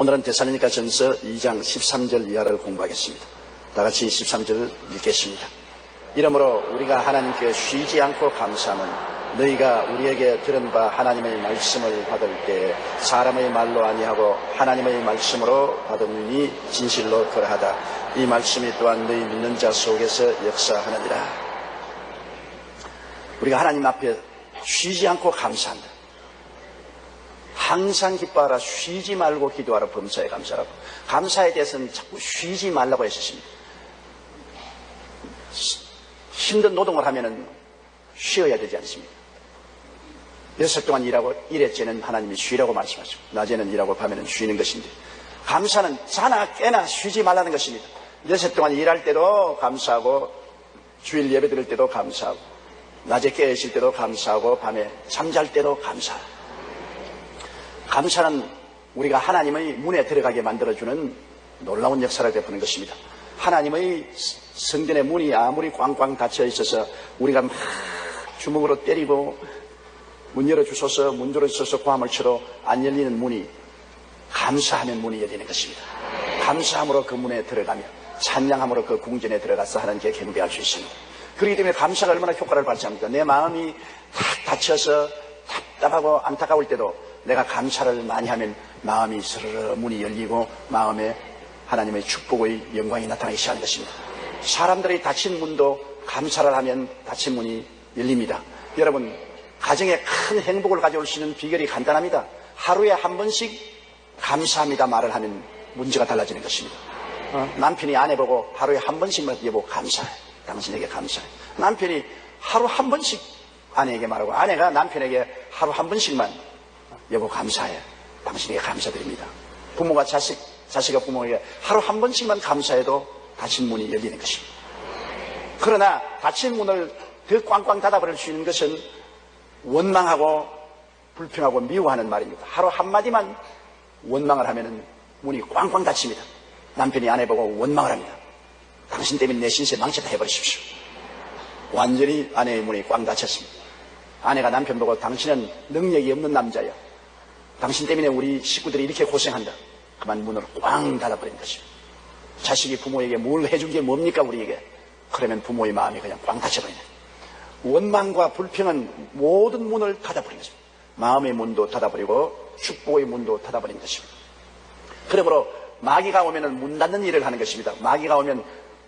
오늘은 데살로니가전서 2장 13절 이하를 공부하겠습니다. 다 같이 13절 읽겠습니다. 이러므로 우리가 하나님께 쉬지 않고 감사하는 너희가 우리에게 들은 바 하나님의 말씀을 받을 때 사람의 말로 아니하고 하나님의 말씀으로 받으니 진실로 그러하다. 이 말씀이 또한 너희 믿는 자 속에서 역사하느니라. 우리가 하나님 앞에 쉬지 않고 감사한다. 항상 기뻐하라. 쉬지 말고 기도하라. 범사에 감사하라고. 감사에 대해서는 자꾸 쉬지 말라고 했습니다. 힘든 노동을 하면은 쉬어야 되지 않습니까? 6살 동안 일하고 일했째는 하나님이 쉬라고 말씀하시고 낮에는 일하고 밤에는 쉬는 것인데, 감사는 자나 깨나 쉬지 말라는 것입니다. 6살 동안 일할 때도 감사하고 주일 예배 드릴 때도 감사하고 낮에 깨어 있을 때도 감사하고 밤에 잠잘 때도 감사하고. 감사는 우리가 하나님의 문에 들어가게 만들어주는 놀라운 역사를 베푸는 것입니다. 하나님의 성전의 문이 아무리 꽝꽝 닫혀 있어서 우리가 막 주먹으로 때리고 문 열어주소서 문 열어주소서 고함을 쳐도 안 열리는 문이 감사하면 문이 열리는 것입니다. 감사함으로 그 문에 들어가며 찬양함으로 그 궁전에 들어가서 하나님께 경배할 수 있습니다. 그렇기 때문에 감사가 얼마나 효과를 발휘합니까? 내 마음이 탁 닫혀서 답답하고 안타까울 때도 내가 감사를 많이 하면 마음이 스르르 문이 열리고 마음에 하나님의 축복의 영광이 나타나기 시작하는 것입니다. 사람들의 닫힌 문도 감사를 하면 닫힌 문이 열립니다. 여러분, 가정에 큰 행복을 가져올 수 있는 비결이 간단합니다. 하루에 한 번씩 감사합니다 말을 하면 문제가 달라지는 것입니다. 남편이 아내 보고 하루에 한 번씩만 여보 감사해. 당신에게 감사해. 남편이 하루 한 번씩 아내에게 말하고 아내가 남편에게 하루 한 번씩만 여보 감사해. 당신에게 감사드립니다. 부모가 자식과 부모에게 하루 한 번씩만 감사해도 닫힌 문이 열리는 것입니다. 그러나 닫힌 문을 더 꽝꽝 닫아버릴 수 있는 것은 원망하고 불평하고 미워하는 말입니다. 하루 한마디만 원망을 하면 문이 꽝꽝 닫힙니다. 남편이 아내 보고 원망을 합니다. 당신 때문에 내 신세 망쳤다 해버리십시오. 완전히 아내의 문이 꽝 닫혔습니다. 아내가 남편 보고 당신은 능력이 없는 남자야. 당신 때문에 우리 식구들이 이렇게 고생한다. 그만 문을 꽝 닫아버리는 것입니다. 자식이 부모에게 뭘 해준 게 뭡니까 우리에게? 그러면 부모의 마음이 그냥 꽝 닫혀버리는 거예요. 원망과 불평은 모든 문을 닫아버리는 것입니다. 마음의 문도 닫아버리고 축복의 문도 닫아버리는 것입니다. 그러므로 마귀가 오면 문 닫는 일을 하는 것입니다. 마귀가 오면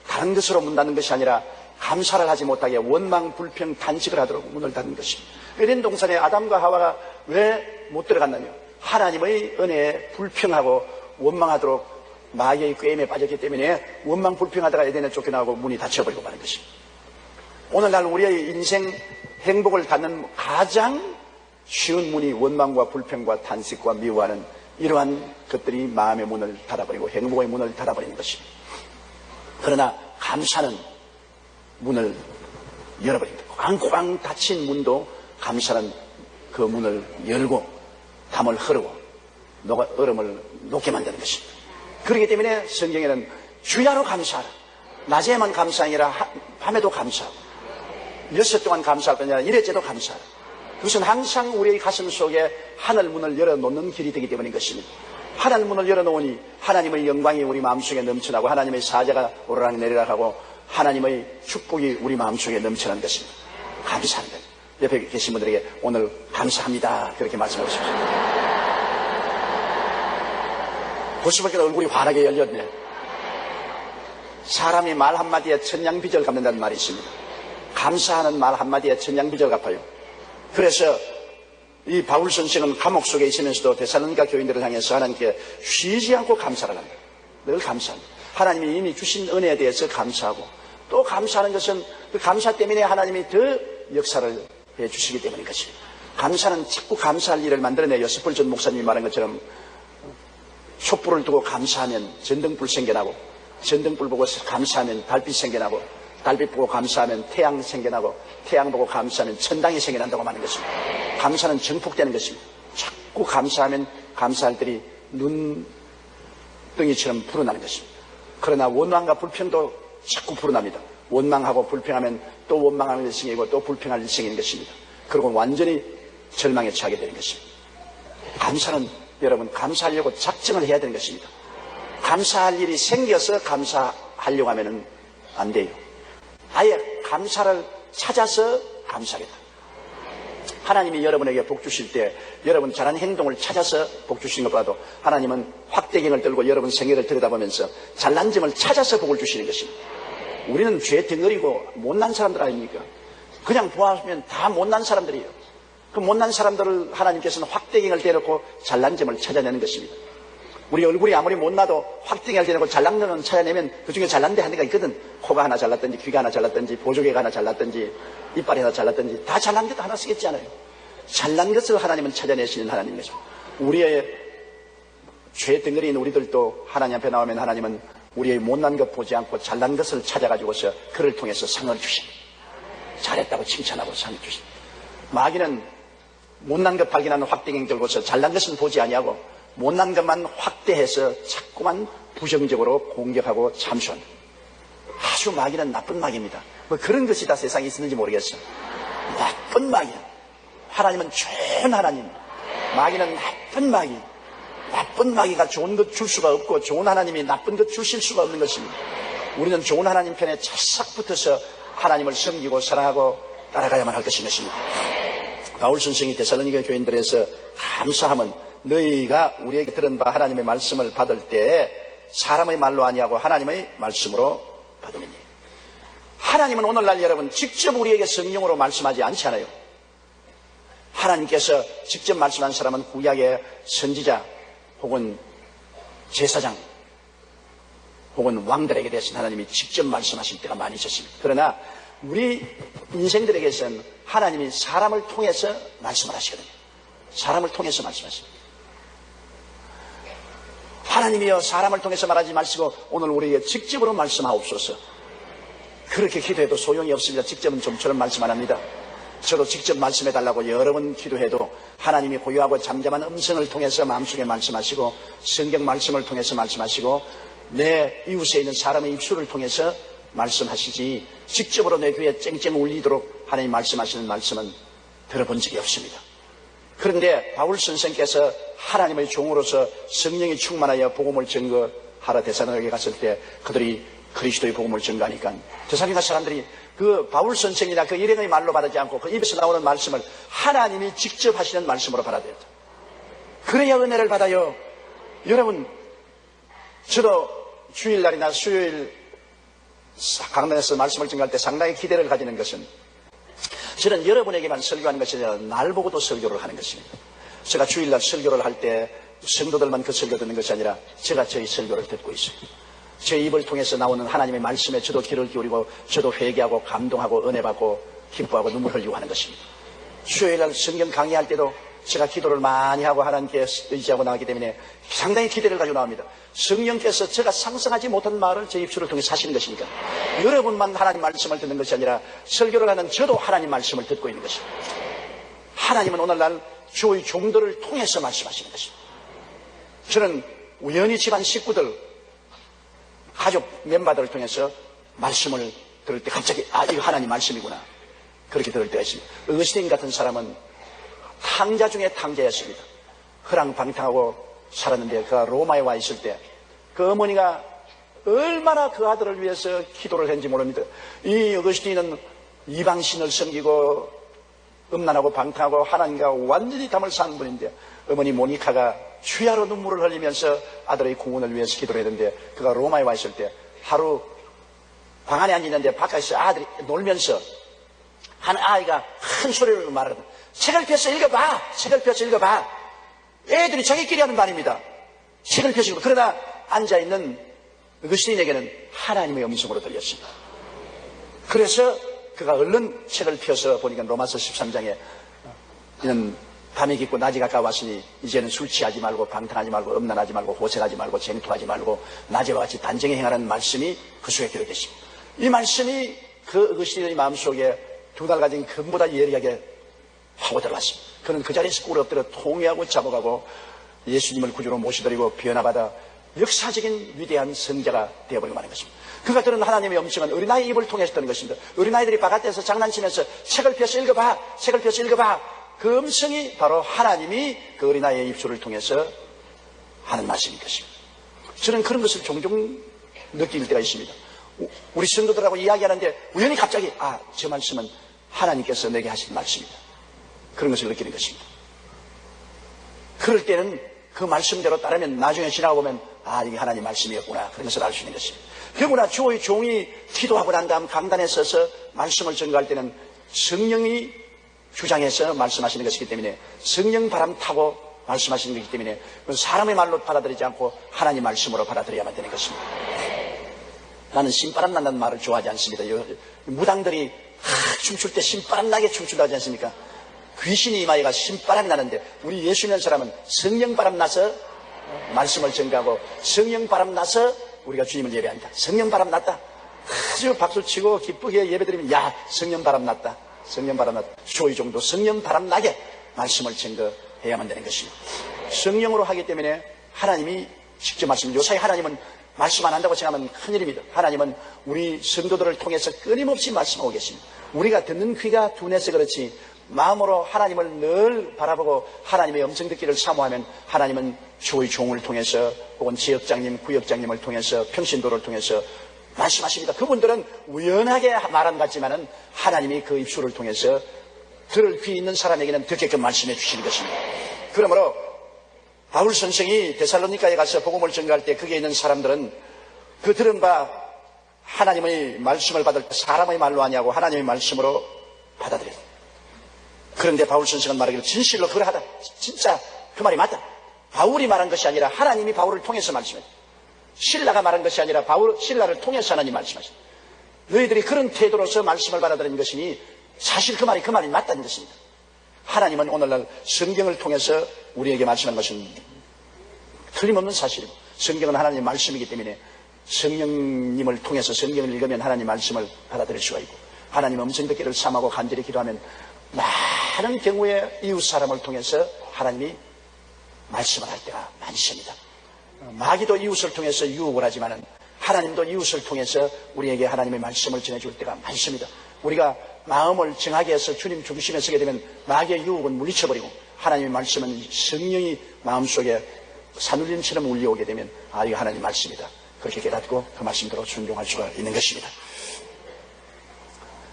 다른 것으로 문 닫는 것이 아니라 감사를 하지 못하게 원망, 불평, 단식을 하도록 문을 닫는 것입니다. 에덴 동산에 아담과 하와가 왜 못 들어갔느냐? 하나님의 은혜에 불평하고 원망하도록 마귀의 꾀임에 빠졌기 때문에 원망, 불평하다가 에덴에 쫓겨나고 문이 닫혀버리고 마는 것입니다. 오늘날 우리의 인생 행복을 닫는 가장 쉬운 문이 원망과 불평과 단식과 미워하는 이러한 것들이 마음의 문을 닫아버리고 행복의 문을 닫아버리는 것입니다. 그러나 감사는 문을 열어버립니다. 꽝꽝 닫힌 문도 감사는 그 문을 열고 담을 흐르고 얼음을 녹게 만드는 것입니다. 그렇기 때문에 성경에는 주야로 감사하라. 낮에만 감사가 아니라 밤에도 감사하고 6시 동안 감사할 것이 아니라 일회째도 감사하라. 그것은 항상 우리의 가슴 속에 하늘 문을 열어놓는 길이 되기 때문인 것입니다. 하늘 문을 열어놓으니 하나님의 영광이 우리 마음속에 넘쳐나고 하나님의 사자가 오르락 내리락 하고 하나님의 축복이 우리 마음속에 넘쳐나는 것입니다. 감사합니다. 옆에 계신 분들에게 오늘 감사합니다 그렇게 말씀하고 싶습니다. 벌써밖에 얼굴이 환하게 열렸네. 사람이 말 한마디에 천냥빚을 갚는다는 말이 있습니다. 감사하는 말 한마디에 천냥빚을 갚아요. 그래서 이 바울 선생은 감옥 속에 있으면서도 데살로니가 교인들을 향해서 하나님께 쉬지 않고 감사를 합니다. 늘 감사합니다. 하나님이 이미 주신 은혜에 대해서 감사하고 또 감사하는 것은 그 감사 때문에 하나님이 더 역사를 해주시기 때문인 것입니다. 감사는 자꾸 감사할 일을 만들어내요. 스펄전 목사님이 말한 것처럼 촛불을 두고 감사하면 전등불 생겨나고 전등불 보고 감사하면 달빛 생겨나고 달빛 보고 감사하면 태양 생겨나고 태양 보고 감사하면 천당이 생겨난다고 말하는 것입니다. 감사는 증폭되는 것입니다. 자꾸 감사하면 감사할 때이 눈덩이처럼 불어나는 것입니다. 그러나 원망과 불평도 자꾸 불어납니다. 원망하고 불평하면 또 원망하는 일생이고 또 불평할 일생인 것입니다. 그리고 완전히 절망에 처하게 되는 것입니다. 감사는 여러분 감사하려고 작정을 해야 되는 것입니다. 감사할 일이 생겨서 감사하려고 하면은 안 돼요. 아예 감사를 찾아서 감사하겠다. 하나님이 여러분에게 복 주실 때 여러분 잘한 행동을 찾아서 복 주시는 것보다도 하나님은 확대경을 들고 여러분 생애를 들여다보면서 잘난 점을 찾아서 복을 주시는 것입니다. 우리는 죄 덩어리고 못난 사람들 아닙니까? 그냥 보아하면 다 못난 사람들이에요. 그 못난 사람들을 하나님께서는 확대경을 대놓고 잘난 점을 찾아내는 것입니다. 우리 얼굴이 아무리 못나도 확대경을 대놓고 잘난 점을 찾아내면 그 중에 잘난 데 한 개가 있거든. 코가 하나 잘났든지 귀가 하나 잘났든지 보조개가 하나 잘났든지 이빨이 하나 잘났든지 다 잘난 것도 하나 쓰겠지 않아요. 잘난 것을 하나님은 찾아내시는 하나님인 것입니다. 우리의 죄 덩어리인 우리들도 하나님 앞에 나오면 하나님은 우리의 못난 것 보지 않고 잘난 것을 찾아가지고서 그를 통해서 상을 주십니다. 잘했다고 칭찬하고 상을 주십니다. 마귀는 못난 것 발견하는 확대경 들고서 잘난 것은 보지 아니하고 못난 것만 확대해서 자꾸만 부정적으로 공격하고 참수합니다. 아주 마귀는 나쁜 마귀입니다. 뭐 그런 것이 다 세상에 있었는지 모르겠어요. 나쁜 마귀. 하나님은 좋은 하나님. 마귀는 나쁜 마귀. 나쁜 마귀가 좋은 것 줄 수가 없고 좋은 하나님이 나쁜 것 주실 수가 없는 것입니다. 우리는 좋은 하나님 편에 찰싹 붙어서 하나님을 섬기고 사랑하고 따라가야만 할 것입니다. 바울 선생이 데살로니가 교인들에서 감사함은 너희가 우리에게 들은 바 하나님의 말씀을 받을 때 사람의 말로 아니하고 하나님의 말씀으로 받으니. 하나님은 오늘날 여러분 직접 우리에게 성령으로 말씀하지 않잖아요. 하나님께서 직접 말씀한 사람은 구약의 선지자 혹은 제사장 혹은 왕들에게 대해서 하나님이 직접 말씀하실 때가 많이 있었습니다. 그러나 우리 인생들에게서는 하나님이 사람을 통해서 말씀을 하시거든요. 사람을 통해서 말씀하십니다. 하나님이여 사람을 통해서 말하지 마시고 오늘 우리에게 직접으로 말씀하옵소서. 그렇게 기도해도 소용이 없습니다. 직접은 좀처럼 말씀 안 합니다. 저도 직접 말씀해달라고 여러 번 기도해도 하나님이 고요하고 잠잠한 음성을 통해서 마음속에 말씀하시고 성경 말씀을 통해서 말씀하시고 내 이웃에 있는 사람의 입술을 통해서 말씀하시지 직접으로 내 귀에 쨍쨍 울리도록 하나님 말씀하시는 말씀은 들어본 적이 없습니다. 그런데 바울 선생께서 하나님의 종으로서 성령이 충만하여 복음을 증거하러 데살로니가에 갔을 때 그들이 그리스도의 복음을 증거하니까 데살로니가 사람들이 그 바울 선생이나 그 일행의 말로 받지 않고 그 입에서 나오는 말씀을 하나님이 직접 하시는 말씀으로 받아들였다. 그래야 은혜를 받아요. 여러분, 저도 주일날이나 수요일 강단에서 말씀을 증거할 때 상당히 기대를 가지는 것은 저는 여러분에게만 설교하는 것이 아니라 날 보고도 설교를 하는 것입니다. 제가 주일날 설교를 할 때 성도들만 그 설교 듣는 것이 아니라 제가 저희 설교를 듣고 있어요. 제 입을 통해서 나오는 하나님의 말씀에 저도 귀를 기울이고 저도 회개하고 감동하고 은혜받고 기뻐하고 눈물 흘리고 하는 것입니다. 수요일날 성경 강의할 때도 제가 기도를 많이 하고 하나님께 의지하고 나가기 때문에 상당히 기대를 가지고 나옵니다. 성령께서 제가 상상하지 못한 말을 제 입술을 통해 하시는 것이니까 여러분만 하나님 말씀을 듣는 것이 아니라 설교를 하는 저도 하나님 말씀을 듣고 있는 것입니다. 하나님은 오늘날 주의 종들을 통해서 말씀하시는 것입니다. 저는 우연히 집안 식구들 가족 멤버들을 통해서 말씀을 들을 때 갑자기 이거 하나님 말씀이구나 그렇게 들을 때가 있습니다. 어거스틴 같은 사람은 탕자 중에 탕자였습니다. 허랑방탕하고 살았는데 그가 로마에 와 있을 때 그 어머니가 얼마나 그 아들을 위해서 기도를 했는지 모릅니다. 이 어거스틴은 이방신을 섬기고 음란하고 방탕하고 하나님과 완전히 담을 쌓은 분인데 어머니 모니카가 주야로 눈물을 흘리면서 아들의 구원을 위해서 기도를 했는데 그가 로마에 와 있을 때 하루 방 안에 앉았는데 바깥에서 아들이 놀면서 한 아이가 큰 소리로 말하거든. 책을 펴서 읽어봐. 책을 펴서 읽어봐. 애들이 자기끼리 하는 말입니다. 책을 펴서 읽어. 그러나 앉아있는 어거스틴에게는 하나님의 음성으로 들렸습니다. 그래서 그가 얼른 책을 펴서 보니까 로마서 13장에 이는 밤이 깊고 낮이 가까웠으니 이제는 술 취하지 말고 방탕하지 말고 음란하지 말고 호색하지 말고 쟁투하지 말고 낮에와 같이 단정히 행하라는 말씀이 그 속에 기록됐습니다. 이 말씀이 그 어거스틴의 마음속에 두 달 가진 금보다 예리하게 하고 들어갔습니다. 그는 그 자리에서 꿇어 엎드려 통회하고 잡아가고 예수님을 구주로 모시드리고 변화받아 역사적인 위대한 성자가 되어버리고 마는 것입니다. 그가 들은 하나님의 음성은 어린아이 입을 통해서 듣는 것입니다. 어린아이들이 바깥에서 장난치면서 책을 펴서 읽어봐. 책을 펴서 읽어봐. 그 음성이 바로 하나님이 그 어린아이의 입술을 통해서 하는 말씀인 것입니다. 저는 그런 것을 종종 느낄 때가 있습니다. 우리 성도들하고 이야기하는데 우연히 갑자기 저 말씀은 하나님께서 내게 하신 말씀이다. 그런 것을 느끼는 것입니다. 그럴 때는 그 말씀대로 따르면 나중에 지나고 보면 이게 하나님 말씀이었구나, 그런 것을 알 수 있는 것입니다. 더구나 주의 종이 기도하고 난 다음 강단에 서서 말씀을 전가할 때는 성령이 주장해서 말씀하시는 것이기 때문에, 성령 바람 타고 말씀하시는 것이기 때문에 사람의 말로 받아들이지 않고 하나님 말씀으로 받아들여야만 되는 것입니다. 나는 신바람 난다는 말을 좋아하지 않습니다. 무당들이 춤출 때 신바람 나게 춤춘다 하지 않습니까? 귀신이 이마에가 신바람이 나는데, 우리 예수 믿는 사람은 성령 바람 나서 말씀을 전가하고 성령 바람 나서 우리가 주님을 예배합니다. 성령 바람 났다, 아주 박수치고 기쁘게 예배드리면 성령 바람 났다, 성령 바람 났다. 주의 종도 성령 바람 나게 말씀을 전거해야만 되는 것입니다. 성령으로 하기 때문에 하나님이 직접 요사이 하나님은 말씀 안 한다고 생각하면 큰일입니다. 하나님은 우리 성도들을 통해서 끊임없이 말씀하고 계십니다. 우리가 듣는 귀가 둔해서 그렇지, 마음으로 하나님을 늘 바라보고 하나님의 음성 듣기를 사모하면 하나님은 주의 종을 통해서, 혹은 지역장님, 구역장님을 통해서, 평신도를 통해서 말씀하십니다. 그분들은 우연하게 말한 것 같지만은 하나님이 그 입술을 통해서 들을 귀 있는 사람에게는 듣게끔 말씀해 주시는 것입니다. 그러므로 바울 선생이 데살로니가에 가서 복음을 전가할 때 거기에 있는 사람들은 그 들은 바 하나님의 말씀을 받을 때 사람의 말로 하냐고 하나님의 말씀으로 받아들였다. 그런데 바울 선생은 말하기를 진실로 그러하다, 진짜 그 말이 맞다. 바울이 말한 것이 아니라 하나님이 바울을 통해서 말씀했다. 신라가 말한 것이 아니라 신라를 통해서 하나님 말씀하셨다. 너희들이 그런 태도로서 말씀을 받아들인 것이니 사실 그 말이 맞다는 것입니다. 하나님은 오늘날 성경을 통해서 우리에게 말씀하는 것은 틀림없는 사실이고, 성경은 하나님의 말씀이기 때문에 성령님을 통해서 성경을 읽으면 하나님 말씀을 받아들일 수가 있고, 하나님 음성 듣기를 삼하고 간절히 기도하면 많은 경우에 이웃 사람을 통해서 하나님이 말씀을 할 때가 많습니다. 마귀도 이웃을 통해서 유혹을 하지만은 하나님도 이웃을 통해서 우리에게 하나님의 말씀을 전해줄 때가 많습니다. 우리가 마음을 정하게 해서 주님 중심에 서게 되면 마귀의 유혹은 물리쳐버리고, 하나님의 말씀은 성령이 마음속에 산울림처럼 울려오게 되면 이거 하나님 말씀이다, 그렇게 깨닫고 그 말씀대로 순종할 수가 있는 것입니다.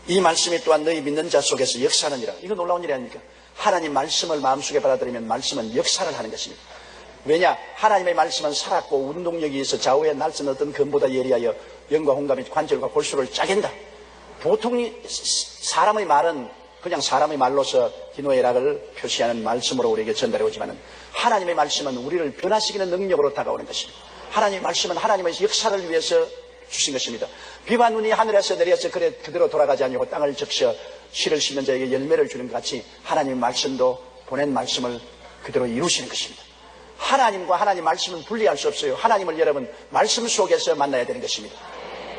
이 말씀이 또한 너희 믿는 자 속에서 역사하느니라. 이거 놀라운 일이 아닙니까? 하나님 말씀을 마음속에 받아들이면 말씀은 역사를 하는 것입니다. 왜냐? 하나님의 말씀은 살았고 운동력이 있어 좌우에 날선 어떤 검보다 예리하여 영과 홍감의 관절과 골수를 짜겐다. 보통 사람의 말은 그냥 사람의 말로서 희노애락을 표시하는 말씀으로 우리에게 전달해 오지만은, 하나님의 말씀은 우리를 변화시키는 능력으로 다가오는 것입니다. 하나님의 말씀은 하나님의 역사를 위해서 주신 것입니다. 비와 눈이 하늘에서 내려서 그대로 돌아가지 아니고 땅을 적셔 씨를 심는 자에게 열매를 주는 것 같이 하나님의 말씀도 보낸 말씀을 그대로 이루시는 것입니다. 하나님과 하나님 말씀은 분리할 수 없어요. 하나님을 여러분 말씀 속에서 만나야 되는 것입니다.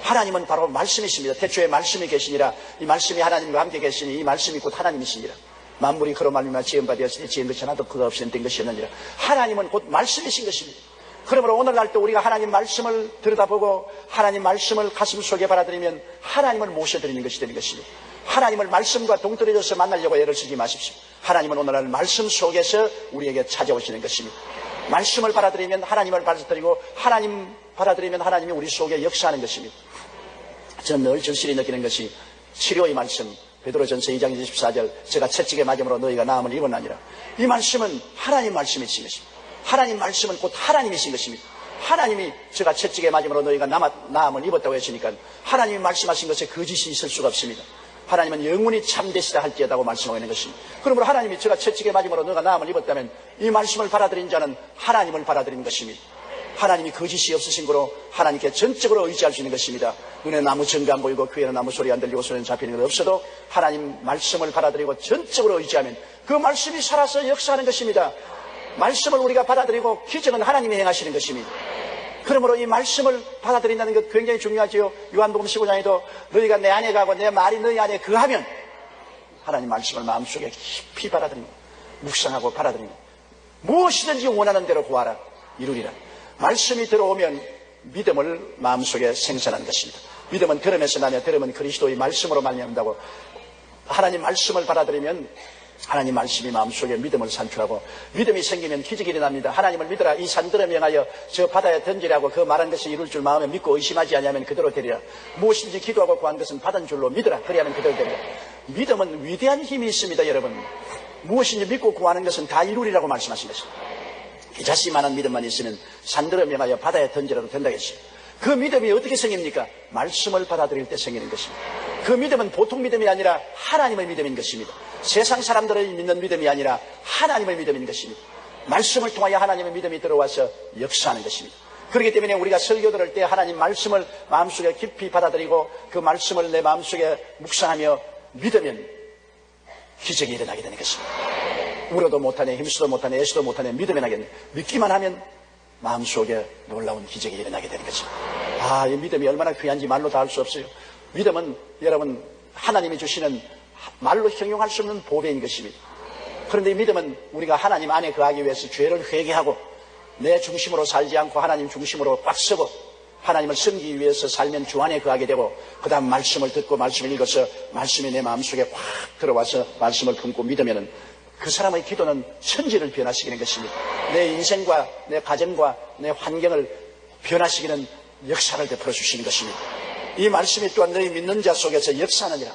하나님은 바로 말씀이십니다. 태초에 말씀이 계시니라. 이 말씀이 하나님과 함께 계시니 이 말씀이 곧 하나님이시니라. 만물이 그로 말미암아 지은 바 되었으니 지은 것이 하나도 그가 없이는 된 것이 없느니라. 하나님은 곧 말씀이신 것입니다. 그러므로 오늘날 또 우리가 하나님 말씀을 들여다보고 하나님 말씀을 가슴 속에 받아들이면 하나님을 모셔드리는 것이 되는 것입니다. 하나님을 말씀과 동떨어져서 만나려고 애를 쓰지 마십시오. 하나님은 오늘날 말씀 속에서 우리에게 찾아오시는 것입니다. 말씀을 받아들이면 하나님을 받아들이고, 하나님 받아들이면 하나님이 우리 속에 역사하는 것입니다. 저는 늘 절실히 느끼는 것이 치료의 말씀, 베드로전서 2장 24절 제가 채찍에 맞음으로 너희가 나음을 입었나니라. 이 말씀은 하나님 말씀이신 것입니다. 하나님 말씀은 곧 하나님이신 것입니다. 하나님이 제가 채찍에 맞음으로 너희가 나음을 입었다고 했으니까 하나님이 말씀하신 것에 거짓이 있을 수가 없습니다. 하나님은 영원히 참되시다 할지어다고 말씀하고 있는 것입니다. 그러므로 하나님이 제가 채찍에 맞음으로 너가 나음을 입었다면 이 말씀을 받아들인 자는 하나님을 받아들인 것입니다. 하나님이 거짓이 없으신 거로 하나님께 전적으로 의지할 수 있는 것입니다. 눈에 아무 증거 안 보이고 귀에는 아무 소리 안 들리고 손에는 잡히는 것 없어도 하나님 말씀을 받아들이고 전적으로 의지하면 그 말씀이 살아서 역사하는 것입니다. 말씀을 우리가 받아들이고 기적은 하나님이 행하시는 것입니다. 그러므로 이 말씀을 받아들인다는 것 굉장히 중요하지요. 요한복음 15장에도 너희가 내 안에 가고 내 말이 너희 안에 거하면 하나님 말씀을 마음속에 깊이 받아들이고 묵상하고 받아들이고 무엇이든지 원하는 대로 구하라 이루리라. 말씀이 들어오면 믿음을 마음속에 생산하는 것입니다. 믿음은 들음에서 나며 들음은 그리스도의 말씀으로 말미암는다고. 하나님 말씀을 받아들이면 하나님 말씀이 마음속에 믿음을 산출하고 믿음이 생기면 기적이 일어납니다. 하나님을 믿어라. 이 산들을 명하여 저 바다에 던지라고 그 말한 것이 이룰 줄 마음에 믿고 의심하지 아니하면 그대로 되리라. 무엇인지 기도하고 구한 것은 받은 줄로 믿어라. 그리하면 그대로 되리라. 믿음은 위대한 힘이 있습니다. 여러분, 무엇인지 믿고 구하는 것은 다 이루리라고 말씀하신 것입니다. 이 자신만한 믿음만 있으면 산들을 명하여 바다에 던지라도 된다겠어요. 그 믿음이 어떻게 생깁니까? 말씀을 받아들일 때 생기는 것입니다. 그 믿음은 보통 믿음이 아니라 하나님의 믿음인 것입니다. 세상 사람들을 믿는 믿음이 아니라 하나님의 믿음인 것입니다. 말씀을 통하여 하나님의 믿음이 들어와서 역사하는 것입니다. 그렇기 때문에 우리가 설교 들을 때 하나님 말씀을 마음속에 깊이 받아들이고 그 말씀을 내 마음속에 묵상하며 믿으면 기적이 일어나게 되는 것입니다. 울어도 못하네, 힘쓰도 못하네, 애쓰도 못하네, 믿으면 하겠네. 믿기만 하면 마음속에 놀라운 기적이 일어나게 되는 것입니다. 이 믿음이 얼마나 귀한지 말로 다 할 수 없어요. 믿음은 여러분 하나님이 주시는 말로 형용할 수 없는 보배인 것입니다. 그런데 이 믿음은 우리가 하나님 안에 거하기 위해서 죄를 회개하고 내 중심으로 살지 않고 하나님 중심으로 꽉 서고 하나님을 섬기기 위해서 살면 주 안에 거하게 되고 그 다음 말씀을 듣고 말씀을 읽어서 말씀이 내 마음속에 꽉 들어와서 말씀을 품고 믿으면 그 사람의 기도는 천지를 변화시키는 것입니다. 내 인생과 내 가정과 내 환경을 변화시키는 역사를 베풀어 주시는 것입니다. 이 말씀이 또한 너희 믿는 자 속에서 역사하느니라.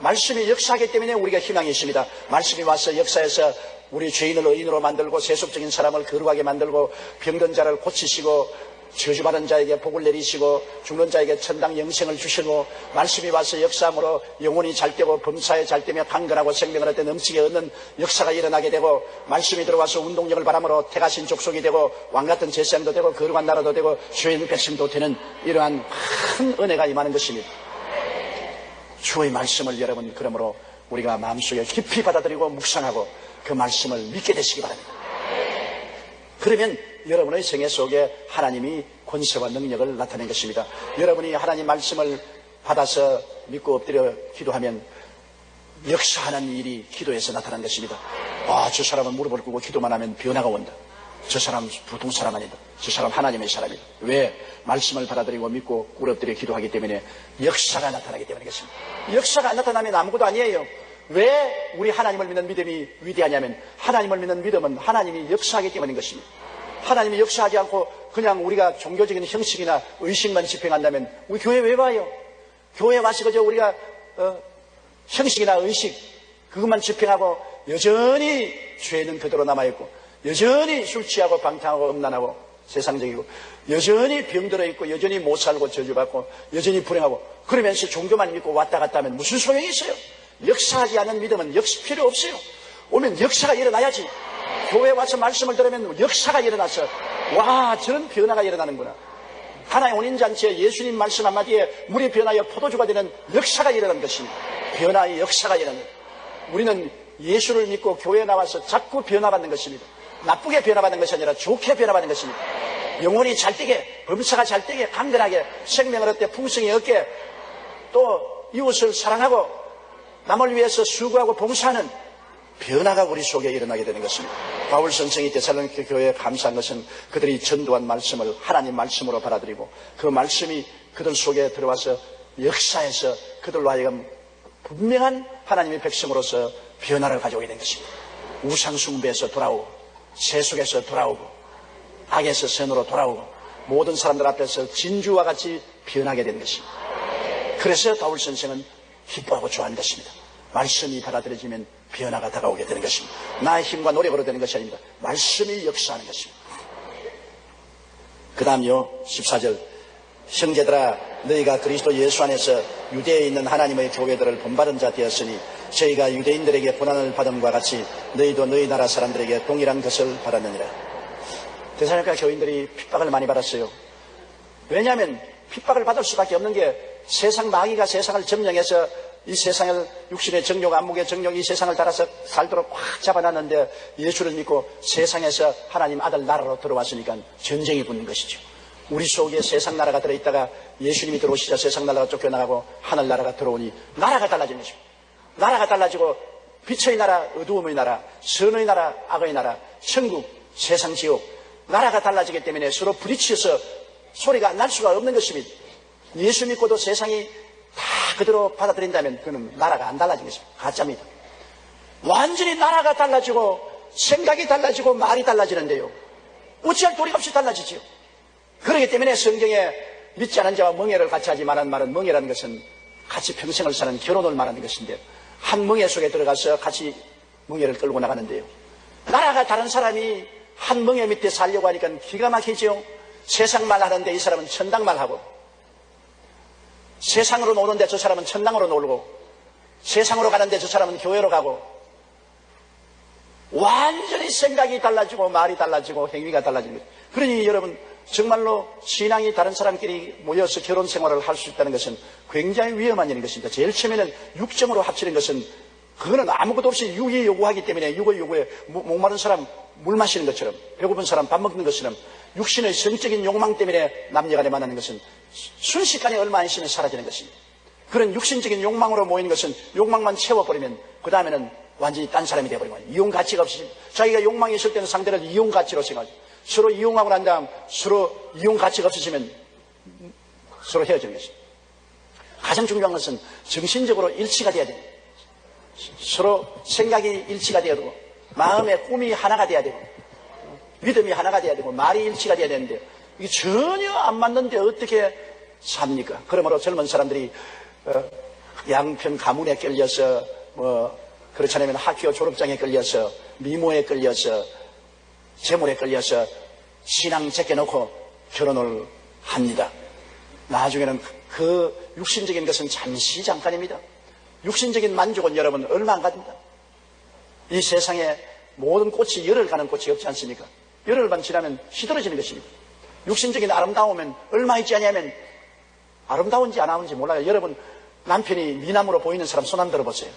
말씀이 역사하기 때문에 우리가 희망이 있습니다. 말씀이 와서 역사에서 우리 죄인을 의인으로 만들고 세속적인 사람을 거룩하게 만들고 병든 자를 고치시고 저주받은 자에게 복을 내리시고 죽는 자에게 천당 영생을 주시고 말씀이 와서 역사함으로 영혼이 잘되고 범사에 잘되며 강건하고 생명을 얻되 넘치게 얻는 역사가 일어나게 되고 말씀이 들어와서 운동력을 바람으로 택하신 족속이 되고 왕같은 제사장도 되고 거룩한 나라도 되고 주의 백성도 되는 이러한 큰 은혜가 임하는 것입니다. 주의 말씀을 여러분 그러므로 우리가 마음속에 깊이 받아들이고 묵상하고 그 말씀을 믿게 되시기 바랍니다. 그러면 여러분의 생애 속에 하나님이 권세와 능력을 나타낸 것입니다. 여러분이 하나님 말씀을 받아서 믿고 엎드려 기도하면 역사하는 일이 기도에서 나타난 것입니다. 저 사람은 무릎을 꿇고 기도만 하면 변화가 온다. 저 사람 보통 사람 아니다. 저 사람 하나님의 사람이다. 왜? 말씀을 받아들이고 믿고 꿇어엎드려 기도하기 때문에 역사가 나타나기 때문에 그렇습니다. 역사가 안 나타나면 아무것도 아니에요. 왜 우리 하나님을 믿는 믿음이 위대하냐면 하나님을 믿는 믿음은 하나님이 역사하기 때문인 것입니다. 하나님이 역사하지 않고 그냥 우리가 종교적인 형식이나 의식만 집행한다면 우리 교회 왜 와요? 교회 와서 그저 우리가 형식이나 의식 그것만 집행하고 여전히 죄는 그대로 남아있고 여전히 술 취하고 방탕하고 음란하고 세상적이고 여전히 병들어 있고 여전히 못 살고 저주받고 여전히 불행하고 그러면서 종교만 믿고 왔다 갔다 하면 무슨 소용이 있어요? 역사하지 않은 믿음은 필요 없어요. 오면 역사가 일어나야지. 교회에 와서 말씀을 들으면 역사가 일어나서 저런 변화가 일어나는구나. 하나의 혼인잔치에 예수님 말씀 한마디에 물이 변하여 포도주가 되는 역사가 일어나는 것입니다. 변화의 역사가 일어나는. 우리는 예수를 믿고 교회에 나와서 자꾸 변화받는 것입니다. 나쁘게 변화받는 것이 아니라 좋게 변화받는 것입니다. 영혼이 잘되게, 범사가 잘되게, 강건하게, 생명을 얻게, 풍성히 얻게, 또 이웃을 사랑하고 남을 위해서 수고하고 봉사하는 변화가 우리 속에 일어나게 되는 것입니다. 바울 선생이 데살로니가 교회에 감사한 것은 그들이 전도한 말씀을 하나님 말씀으로 받아들이고 그 말씀이 그들 속에 들어와서 역사에서 그들로 하여금 분명한 하나님의 백성으로서 변화를 가져오게 된 것입니다. 우상숭배에서 돌아오고 세속에서 돌아오고 악에서 선으로 돌아오고 모든 사람들 앞에서 진주와 같이 변하게 된 것입니다. 그래서 바울 선생은 기뻐하고 좋아하는 것입니다. 말씀이 받아들여지면 변화가 다가오게 되는 것입니다. 나의 힘과 노력으로 되는 것이 아닙니다. 말씀이 역사하는 것입니다. 그 다음요 14절 형제들아 너희가 그리스도 예수 안에서 유대에 있는 하나님의 교회들을 본받은 자 되었으니 저희가 유대인들에게 고난을 받음과 같이 너희도 너희 나라 사람들에게 동일한 것을 받았느니라. 데살로니가 교인들이 핍박을 많이 받았어요. 왜냐하면 핍박을 받을 수밖에 없는 게 세상 마귀가 세상을 점령해서 이 세상을 육신의 정욕, 안목의 정욕, 이 세상을 따라서 살도록 꽉 잡아놨는데 예수를 믿고 세상에서 하나님 아들 나라로 들어왔으니까 전쟁이 붙는 것이죠. 우리 속에 세상 나라가 들어있다가 예수님이 들어오시자 세상 나라가 쫓겨나가고 하늘 나라가 들어오니 나라가 달라지는 것입니다. 나라가 달라지고 빛의 나라, 어두움의 나라, 선의 나라, 악의 나라, 천국, 세상 지옥 나라가 달라지기 때문에 서로 부딪혀서 소리가 날 수가 없는 것입니다. 예수 믿고도 세상이 다 그대로 받아들인다면 그는 나라가 안 달라진 것입니다. 가짜입니다. 완전히 나라가 달라지고 생각이 달라지고 말이 달라지는데요. 어찌할 도리가 없이 달라지죠. 그렇기 때문에 성경에 믿지 않은 자와 멍에를 같이 하지 말라는 말은, 멍에라는 것은 같이 평생을 사는 결혼을 말하는 것인데, 한 멍에 속에 들어가서 같이 멍에를 끌고 나가는데요. 나라가 다른 사람이 한 멍에 밑에 살려고 하니까 기가 막히죠. 세상 말 하는데 이 사람은 천당 말 하고, 세상으로 노는데 저 사람은 천당으로 놀고, 세상으로 가는데 저 사람은 교회로 가고, 완전히 생각이 달라지고 말이 달라지고 행위가 달라지는 거예요. 그러니 여러분, 정말로 신앙이 다른 사람끼리 모여서 결혼 생활을 할 수 있다는 것은 굉장히 위험한 일인 것입니다. 제일 처음에는 육정으로 합치는 것은, 그거는 아무것도 없이 육이 요구하기 때문에, 육의 요구에 목마른 사람 물 마시는 것처럼, 배고픈 사람 밥 먹는 것처럼, 육신의 성적인 욕망 때문에 남녀간에 만나는 것은 순식간에 얼마 안 있으면 사라지는 것입니다. 그런 육신적인 욕망으로 모이는 것은 욕망만 채워버리면 그 다음에는 완전히 딴 사람이 되어버리고, 이용 가치가 없이, 자기가 욕망이 있을 때는 상대를 이용 가치로 생각하죠. 서로 이용하고 난 다음 서로 이용 가치가 없으시면 서로 헤어지는 것입니다. 가장 중요한 것은 정신적으로 일치가 돼야 됩니다. 서로 생각이 일치가 돼야 되고, 마음의 꿈이 하나가 돼야 되고, 믿음이 하나가 돼야 되고, 말이 일치가 돼야 되는데, 이게 전혀 안 맞는데 어떻게 삽니까? 그러므로 젊은 사람들이 양평 가문에 끌려서, 그렇지 않으면 학교 졸업장에 끌려서, 미모에 끌려서, 재물에 끌려서 신앙 제껴놓고 결혼을 합니다. 나중에는 그 육신적인 것은 잠시 잠깐입니다. 육신적인 만족은 여러분 얼마 안 갑니다. 이 세상에 모든 꽃이 열흘 가는 꽃이 없지 않습니까? 열흘만 지나면 시들어지는 것입니다. 육신적인 아름다움은 얼마 있지 않냐면, 아름다운지 안 아름다운지 몰라요. 여러분, 남편이 미남으로 보이는 사람 손 한번 들어보세요.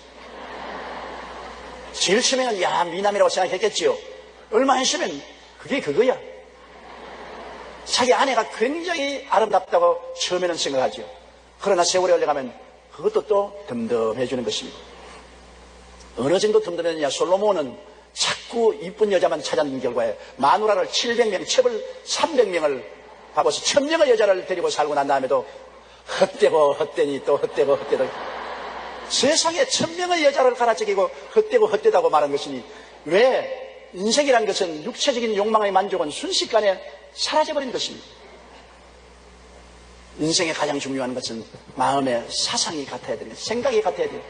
제일 처음에는 야, 미남이라고 생각했겠지요. 얼마 있으면 그게 그거야. 자기 아내가 굉장히 아름답다고 처음에는 생각하죠. 그러나 세월이 흘러가면 그것도 또 덤덤해지는 것입니다. 어느 정도 덤덤해지냐, 솔로몬은 자꾸 이쁜 여자만 찾아낸 결과에 마누라를 700명, 첩을 300명을 하고서 1000명의 여자를 데리고 살고 난 다음에도 헛되고 헛되니 또 헛되고 헛되다. 세상에 1000명의 여자를 갈아치기고 헛되고 헛되다고 말한 것이니, 왜? 인생이란 것은 육체적인 욕망의 만족은 순식간에 사라져버린 것입니다. 인생의 가장 중요한 것은 마음의 사상이 같아야 돼요. 생각이 같아야 돼요.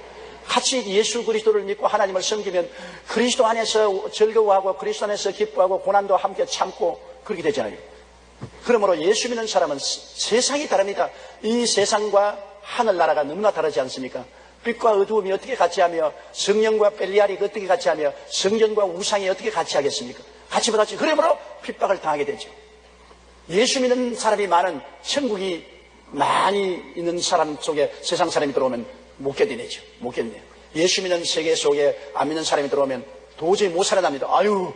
같이 예수 그리스도를 믿고 하나님을 섬기면 그리스도 안에서 즐거워하고 그리스도 안에서 기뻐하고 고난도 함께 참고 그렇게 되잖아요. 그러므로 예수 믿는 사람은 세상이 다릅니다. 이 세상과 하늘나라가 너무나 다르지 않습니까? 빛과 어두움이 어떻게 같이하며, 성령과 벨리알이 어떻게 같이하며, 성전과 우상이 어떻게 같이하겠습니까? 같이 못하지. 그러므로 핍박을 당하게 되죠. 예수 믿는 사람이 많은, 천국이 많이 있는 사람 속에 세상 사람이 들어오면 못 견디내죠. 못 견디내요. 예수 믿는 세계 속에 안 믿는 사람이 들어오면 도저히 못 살아납니다. 아유,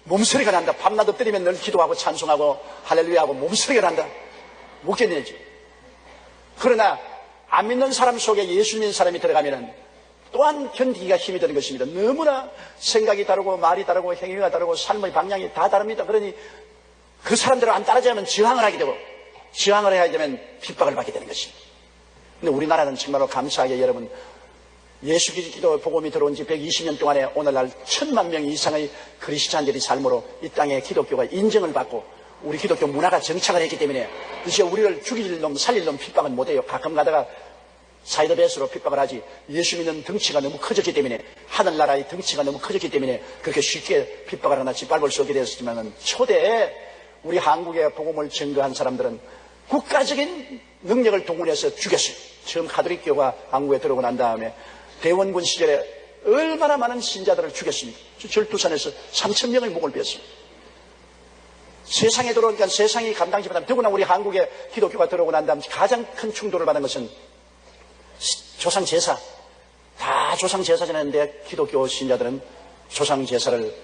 몸서리가 난다. 밤낮 엎드리면 늘 기도하고 찬송하고 할렐루야하고 몸서리가 난다. 못 견디내죠. 그러나 안 믿는 사람 속에 예수 믿는 사람이 들어가면 또한 견디기가 힘이 드는 것입니다. 너무나 생각이 다르고 말이 다르고 행위가 다르고 삶의 방향이 다 다릅니다. 그러니 그 사람들을 안 따라자면 저항을 하게 되고, 저항을 해야 되면 핍박을 받게 되는 것입니다. 근데 우리나라는 정말로 감사하게 여러분, 예수 그리스도 복음이 들어온 지 120년 동안에 오늘날 1000만 명 이상의 그리스도인들이 삶으로 이 땅에 기독교가 인정을 받고 우리 기독교 문화가 정착을 했기 때문에 이제 우리를 죽일 놈 살릴 놈 핍박은 못해요. 가끔 가다가 사이드 베이스로 핍박을 하지, 예수 믿는 덩치가 너무 커졌기 때문에, 하늘나라의 덩치가 너무 커졌기 때문에 그렇게 쉽게 핍박을 하나 짓밟을 수 없게 되었지만, 초대에 우리 한국에 복음을 증거한 사람들은 국가적인 능력을 동원해서 죽였어요. 처음 가톨릭교가 한국에 들어오고 난 다음에 대원군 시절에 얼마나 많은 신자들을 죽였습니까? 절두산에서 3000명의 목을 베었습니다. 세상에 들어오니까 세상이 감당하지 못하면, 더구나 우리 한국에 기독교가 들어오고 난 다음 가장 큰 충돌을 받은 것은 조상 제사. 다 조상 제사 지냈는데 기독교 신자들은 조상 제사를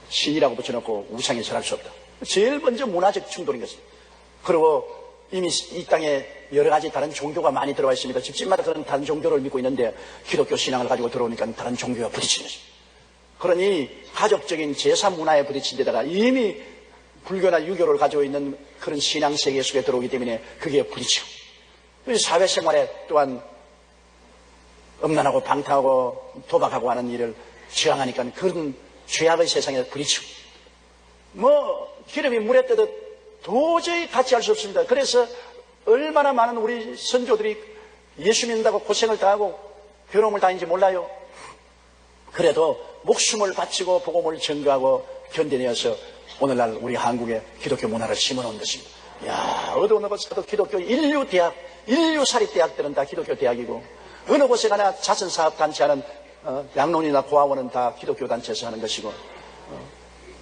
신이라고 붙여놓고 우상에 절할 수 없다. 제일 먼저 문화적 충돌인 것입니다. 그리고 이미 이 땅에 여러 가지 다른 종교가 많이 들어와 있습니다. 집집마다 그런 다른 종교를 믿고 있는데 기독교 신앙을 가지고 들어오니까 다른 종교가 부딪히는 것입니다. 그러니 가족적인 제사 문화에 부딪힌 데다가 이미 불교나 유교를 가지고 있는 그런 신앙 세계 속에 들어오기 때문에 그게 부딪히고, 사회생활에 또한 음란하고 방탕하고 도박하고 하는 일을 저항하니까 그런 죄악의 세상에 부딪히고 기름이 물에 뜨듯 도저히 같이 할 수 없습니다. 그래서 얼마나 많은 우리 선조들이 예수 믿는다고 고생을 다하고 괴로움을 당했는지 몰라요. 그래도 목숨을 바치고 복음을 전가하고 견뎌내어서 오늘날 우리 한국에 기독교 문화를 심어놓은 것입니다. 어느 곳에도 기독교 인류대학, 인류사립대학들은 다 기독교 대학이고, 어느 곳에 가나 자선사업단체하는 양론이나 고아원은 다 기독교 단체에서 하는 것이고,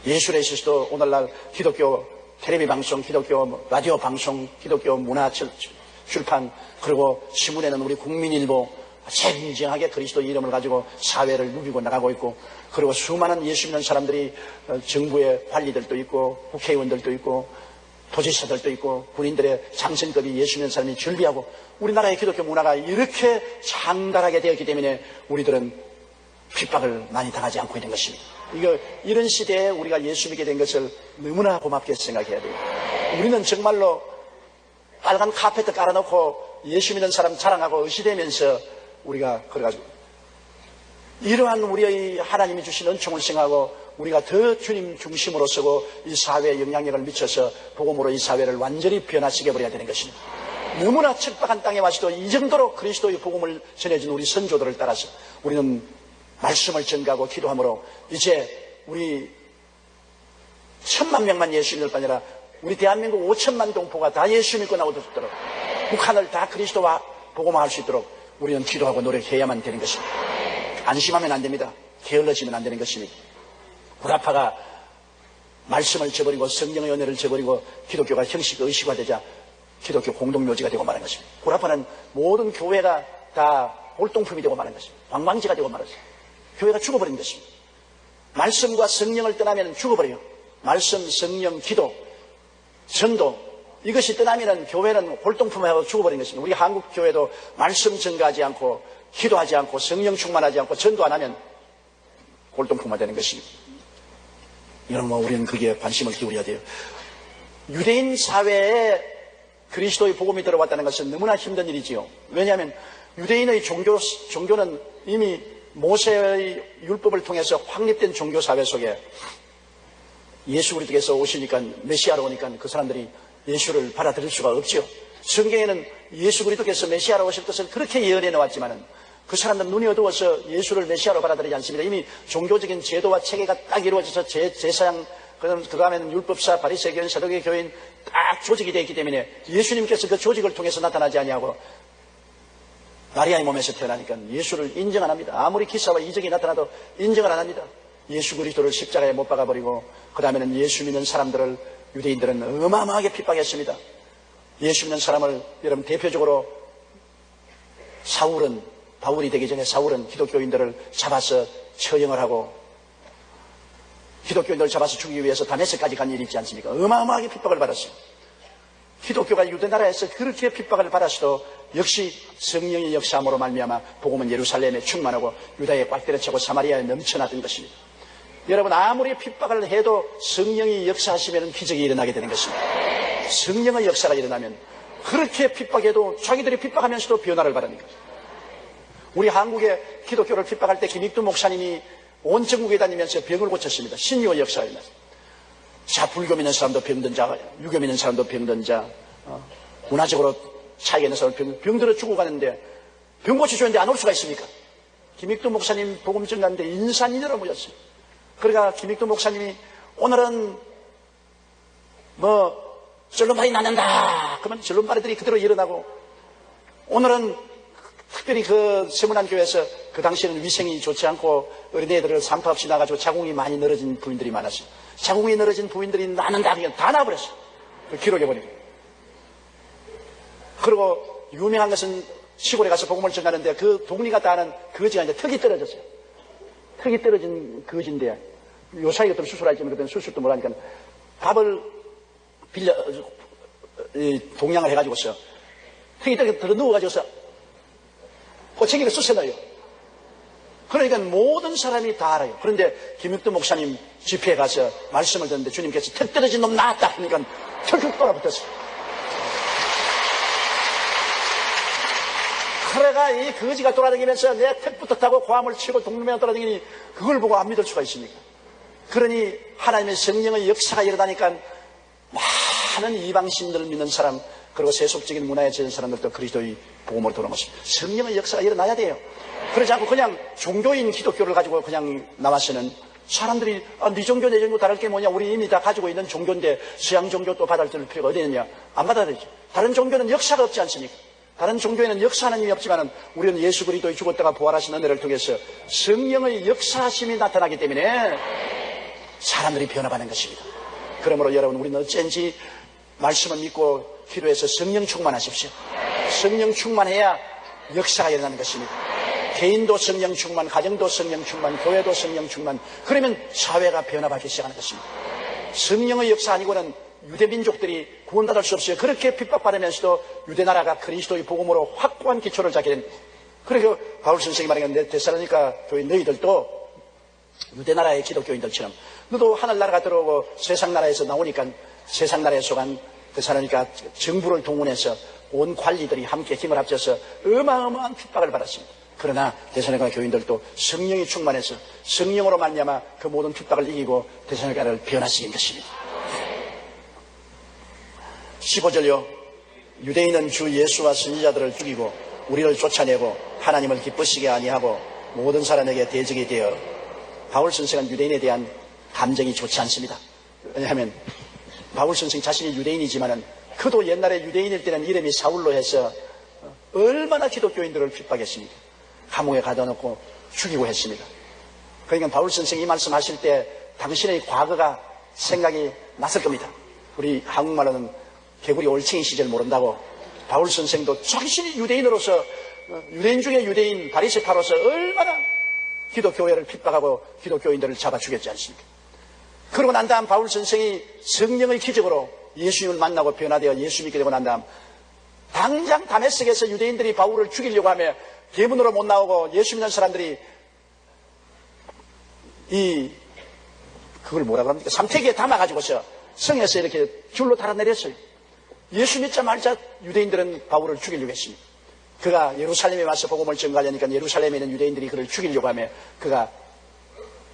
예술에 있어서도 오늘날 기독교 텔레비 방송, 기독교 라디오 방송, 기독교 문화 출판, 그리고 신문에는 우리 국민일보 진정하게 그리스도 이름을 가지고 사회를 누비고 나가고 있고, 그리고 수많은 예수 믿는 사람들이 정부의 관리들도 있고 국회의원들도 있고 도지사들도 있고 군인들의 장성급이 예수 믿는 사람이 즐비하고, 우리나라의 기독교 문화가 이렇게 장달하게 되었기 때문에 우리들은 핍박을 많이 당하지 않고 있는 것입니다. 이런 시대에 우리가 예수 믿게 된 것을 너무나 고맙게 생각해야 돼요. 우리는 정말로 빨간 카페트 깔아놓고 예수 믿는 사람 자랑하고 의시되면서 우리가 그래가지고 이러한 우리의 하나님이 주신 은총을 생각하고 우리가 더 주님 중심으로 서고 이 사회에 영향력을 미쳐서 복음으로 이 사회를 완전히 변화시켜 버려야 되는 것입니다. 너무나 척박한 땅에 와서도 이 정도로 그리스도의 복음을 전해준 우리 선조들을 따라서 우리는 말씀을 전가하고 기도함으로 이제 우리 1000만 명만 예수 믿을 뿐 아니라 우리 대한민국 5천만 동포가 다 예수 믿고 나올 수 있도록, 북한을 다 그리스도와 복음화할 수 있도록 우리는 기도하고 노력해야만 되는 것입니다. 안심하면 안 됩니다. 게을러지면 안 되는 것입니다. 구라파가 말씀을 저버리고 성령의 은혜를 저버리고 기독교가 형식 의식화되자 기독교 공동묘지가 되고 마는 것입니다. 구라파는 모든 교회가 다 골동품이 되고 마는 것입니다. 관광지가 되고 말았어요. 교회가 죽어버린 것입니다. 말씀과 성령을 떠나면 죽어버려요. 말씀, 성령, 기도, 전도, 이것이 떠나면 교회는 골동품하고 죽어버린 것입니다. 우리 한국 교회도 말씀 전가하지 않고 기도하지 않고 성령 충만하지 않고 전도 안 하면 골동품화 되는 것입니다. 여러분, 우리는 거기에 관심을 기울여야 돼요. 유대인 사회에 그리스도의 복음이 들어왔다는 것은 너무나 힘든 일이지요. 왜냐하면 유대인의 종교는 이미 모세의 율법을 통해서 확립된 종교사회 속에 예수 그리스도께서 오시니까, 메시아로 오니까 그 사람들이 예수를 받아들일 수가 없죠. 성경에는 예수 그리스도께서 메시아로 오실 것을 그렇게 예언해 놓았지만은 그 사람들은 눈이 어두워서 예수를 메시아로 받아들이지 않습니다. 이미 종교적인 제도와 체계가 딱 이루어져서 제사장, 그 다음에는 율법사, 바리새교인, 사두개 교인 딱 조직이 되어 있기 때문에 예수님께서 그 조직을 통해서 나타나지 아니하고 마리아의 몸에서 태어나니까 예수를 인정 안 합니다. 아무리 기사와 이적이 나타나도 인정을 안 합니다. 예수 그리스도를 십자가에 못 박아버리고, 그 다음에는 예수 믿는 사람들을 유대인들은 어마어마하게 핍박했습니다. 예수 믿는 사람을 여러분 대표적으로 바울이 되기 전에 사울은 기독교인들을 잡아서 처형을 하고 기독교인들을 잡아서 죽이기 위해서 다메섹까지 간 일이 있지 않습니까? 어마어마하게 핍박을 받았어요. 기독교가 유대 나라에서 그렇게 핍박을 받았어도 역시 성령의 역사함으로 말미암아 복음은 예루살렘에 충만하고 유다에 꽉 때려차고 사마리아에 넘쳐나던 것입니다. 여러분, 아무리 핍박을 해도 성령이 역사하시면 기적이 일어나게 되는 것입니다. 성령의 역사가 일어나면 그렇게 핍박해도 자기들이 핍박하면서도 변화를 받으니까. 우리 한국의 기독교를 핍박할 때 김익두 목사님이 온 전국에 다니면서 병을 고쳤습니다. 신유의 역사가 일어났습니다. 자, 불교 믿는 사람도 병든 자, 유교 믿는 사람도 병든 자, 문화적으로 차이가 있는 사람 병들어 죽어가는데 병 고쳐주는데 안 올 수가 있습니까? 김익두 목사님 복음 전가하는데 인산인해로 모였어요. 그러니까 김익두 목사님이 오늘은 절름발이 나는다 그러면 절름발이들이 그대로 일어나고, 오늘은 특별히 그 세문안 교회에서 그 당시에는 위생이 좋지 않고 어린애들을 산파 없이 나가지고 자궁이 많이 늘어진 부인들이 많았어요. 자궁이 늘어진 부인들이 나는다 그냥 다 나와버렸어요. 기록해버리고. 그리고 유명한 것은 시골에 가서 복음을 전하는데 그 동리가 다 하는 거지가 이제 턱이 떨어졌어요. 턱이 떨어진 거지인데 요사이 같은 수술하지만 그때는 수술도 못하니까 밥을 빌려 동양을 해가지고서 턱이 떨어져 누워가지고서 꼬챙이를 쑤셔넣어요. 그러니까 모든 사람이 다 알아요. 그런데 김익두 목사님 집회에 가서 말씀을 듣는데 주님께서 턱 떨어진 놈 나왔다 그러니까 턱 돌아붙었어요. 헤로가 이 거지가 돌아다니면서 내 택부터 타고 고함을 치고 동네에 돌아다니니 그걸 보고 안 믿을 수가 있습니까? 그러니 하나님의 성령의 역사가 일어나니까 많은 이방신들을 믿는 사람, 그리고 세속적인 문화에 젖은 사람들도 그리스도의 복음으로 돌아온 것입니다. 성령의 역사가 일어나야 돼요. 그러지 않고 그냥 종교인 기독교를 가지고 그냥 나와서는 사람들이 네 종교 내 종교 다를 게 뭐냐, 우리 이미 다 가지고 있는 종교인데 서양 종교 또 받아들일 필요가 어디 있느냐, 안 받아들이죠. 다른 종교는 역사가 없지 않습니까? 다른 종교에는 역사하는 힘이 없지만 우리는 예수 그리스도의 죽었다가 부활하신 은혜를 통해서 성령의 역사심이 나타나기 때문에 사람들이 변화받는 것입니다. 그러므로 여러분, 우리는 어쩐지 말씀을 믿고 기도해서 성령 충만하십시오. 성령 충만해야 역사가 일어나는 것입니다. 개인도 성령 충만, 가정도 성령 충만, 교회도 성령 충만, 그러면 사회가 변화받기 시작하는 것입니다. 성령의 역사 아니고는 유대민족들이 구원받을 수 없어요. 그렇게 핍박받으면서도 유대나라가 그리스도의 복음으로 확고한 기초를 잡게 됩니다. 그래서 바울 선생이 말하는 데살로니가 교회 너희들도 유대나라의 기독교인들처럼 너도 하늘나라가 들어오고 세상나라에서 나오니까 세상나라에 속한 데살로니가 정부를 동원해서 온 관리들이 함께 힘을 합쳐서 어마어마한 핍박을 받았습니다. 그러나 데살로니가 교인들도 성령이 충만해서 성령으로 말미암아 그 모든 핍박을 이기고 데살로니가를 변화시킨 것입니다. 15절요. 유대인은 주 예수와 선지자들을 죽이고 우리를 쫓아내고 하나님을 기쁘시게 아니하고 모든 사람에게 대적이 되어. 바울 선생은 유대인에 대한 감정이 좋지 않습니다. 왜냐하면 바울 선생 자신이 유대인이지만은 그도 옛날에 유대인일 때는 이름이 사울로 해서 얼마나 기독교인들을 핍박했습니까? 감옥에 가둬놓고 죽이고 했습니다. 그러니까 바울 선생이 이 말씀하실 때 당신의 과거가 생각이 났을 겁니다. 우리 한국말로는 개구리 올챙이 시절 모른다고 바울 선생도 자신이 유대인으로서, 유대인 중에 유대인 바리새파로서 얼마나 기독교회를 핍박하고 기독교인들을 잡아 죽였지 않습니까? 그러고 난 다음 바울 선생이 성령의 기적으로 예수님을 만나고 변화되어 예수 믿게 되고 난 다음 당장 다메섹에서 유대인들이 바울을 죽이려고 하며 대문으로 못 나오고 예수 믿는 사람들이 그걸 뭐라고 합니까? 삼태기에 담아가지고서 성에서 이렇게 줄로 달아내렸어요. 예수 믿자 말자 유대인들은 바울을 죽이려고 했습니다. 그가 예루살렘에 와서 복음을 전가하려니까 예루살렘에 있는 유대인들이 그를 죽이려고 하며 그가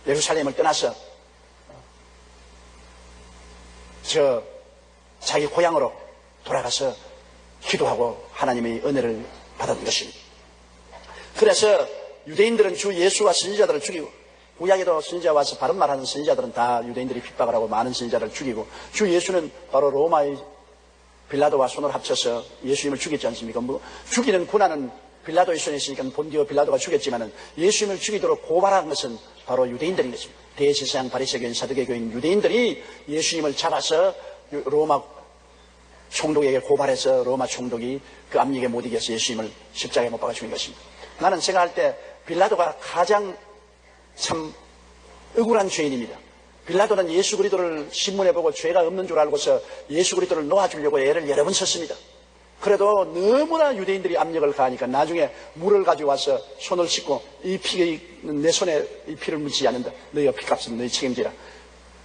예루살렘을 떠나서 자기 고향으로 돌아가서 기도하고 하나님의 은혜를 받았던 것입니다. 그래서 유대인들은 주 예수와 선지자들을 죽이고, 구약에도 선지자 와서 바른 말하는 선지자들은 다 유대인들이 핍박을 하고 많은 선지자를 죽이고, 주 예수는 바로 로마의 빌라도와 손을 합쳐서 예수님을 죽였지 않습니까? 죽이는 고난은 빌라도의 손에 있으니까 본디오 빌라도가 죽였지만은 예수님을 죽이도록 고발한 것은 바로 유대인들인 것입니다. 대제사장, 바리새교인, 사두개교인 유대인들이 예수님을 잡아서 로마 총독에게 고발해서 로마 총독이 그 압력에 못 이겨서 예수님을 십자가에 못 박아 죽인 것입니다. 나는 생각할 때 빌라도가 가장 참 억울한 죄인입니다. 빌라도는 예수 그리스도를 신문해 보고 죄가 없는 줄 알고서 예수 그리스도를 놓아주려고 애를 여러 번 썼습니다. 그래도 너무나 유대인들이 압력을 가하니까 나중에 물을 가지고 와서 손을 씻고 내 손에 이 피를 묻히지 않는다. 너희가 피값은 너희 책임지라.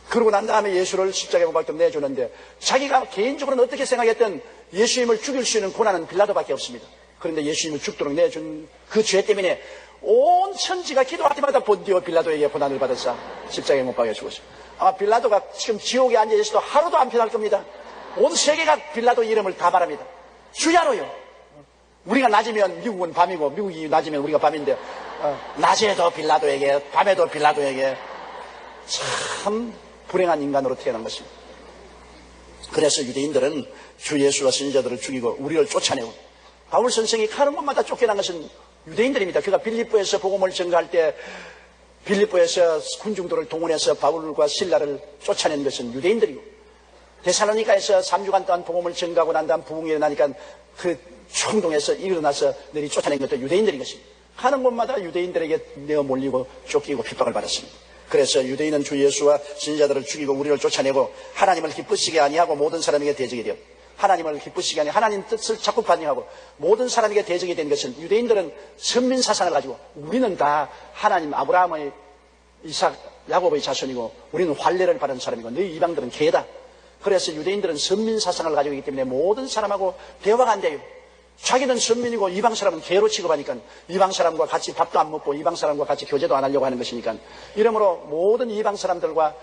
그러고 난 다음에 예수를 십자가에 못 박혀 내주는데 자기가 개인적으로는 어떻게 생각했든 예수님을 죽일 수 있는 고난은 빌라도밖에 없습니다. 그런데 예수님을 죽도록 내준 그 죄 때문에 온 천지가 기도할 때마다 본디오 빌라도에게 고난을 받아서 십자가에 못 박여 죽었습니다. 아마 빌라도가 지금 지옥에 앉아 있어도 하루도 안 편할 겁니다. 온 세계가 빌라도 이름을 다 바랍니다. 주야로요. 우리가 낮이면 미국은 밤이고 미국이 낮이면 우리가 밤인데 낮에도 빌라도에게 밤에도 빌라도에게 참 불행한 인간으로 태어난 것입니다. 그래서 유대인들은 주 예수와 선지자들을 죽이고 우리를 쫓아내고, 바울 선생이 가는 곳마다 쫓겨난 것은 유대인들입니다. 그가 빌립보에서 복음을 전가할 때 빌립보에서 군중들을 동원해서 바울과 실라를 쫓아낸 것은 유대인들이고, 데살로니가에서 3주간 동안 복음을 전가하고 난 다음 부흥이 일어나니까 그 총동에서 일어나서 너희 쫓아낸 것도 유대인들인 것입니다. 가는 곳마다 유대인들에게 내어 몰리고 쫓기고 핍박을 받았습니다. 그래서 유대인은 주 예수와 선지자들을 죽이고 우리를 쫓아내고 하나님을 기쁘시게 아니하고 모든 사람에게 대적이 되었다. 하나님을 기쁘시게 하니 하나님 뜻을 자꾸 반영하고 모든 사람에게 대적이 된 것은, 유대인들은 선민 사상을 가지고 우리는 다 하나님 아브라함의 이삭 야곱의 자손이고 우리는 환례를 받은 사람이고 너희 이방들은 개다. 그래서 유대인들은 선민 사상을 가지고 있기 때문에 모든 사람하고 대화가 안 돼요. 자기는 선민이고 이방 사람은 개로 취급하니까 이방 사람과 같이 밥도 안 먹고 이방 사람과 같이 교제도 안 하려고 하는 것이니까 이러므로 모든 이방 사람들과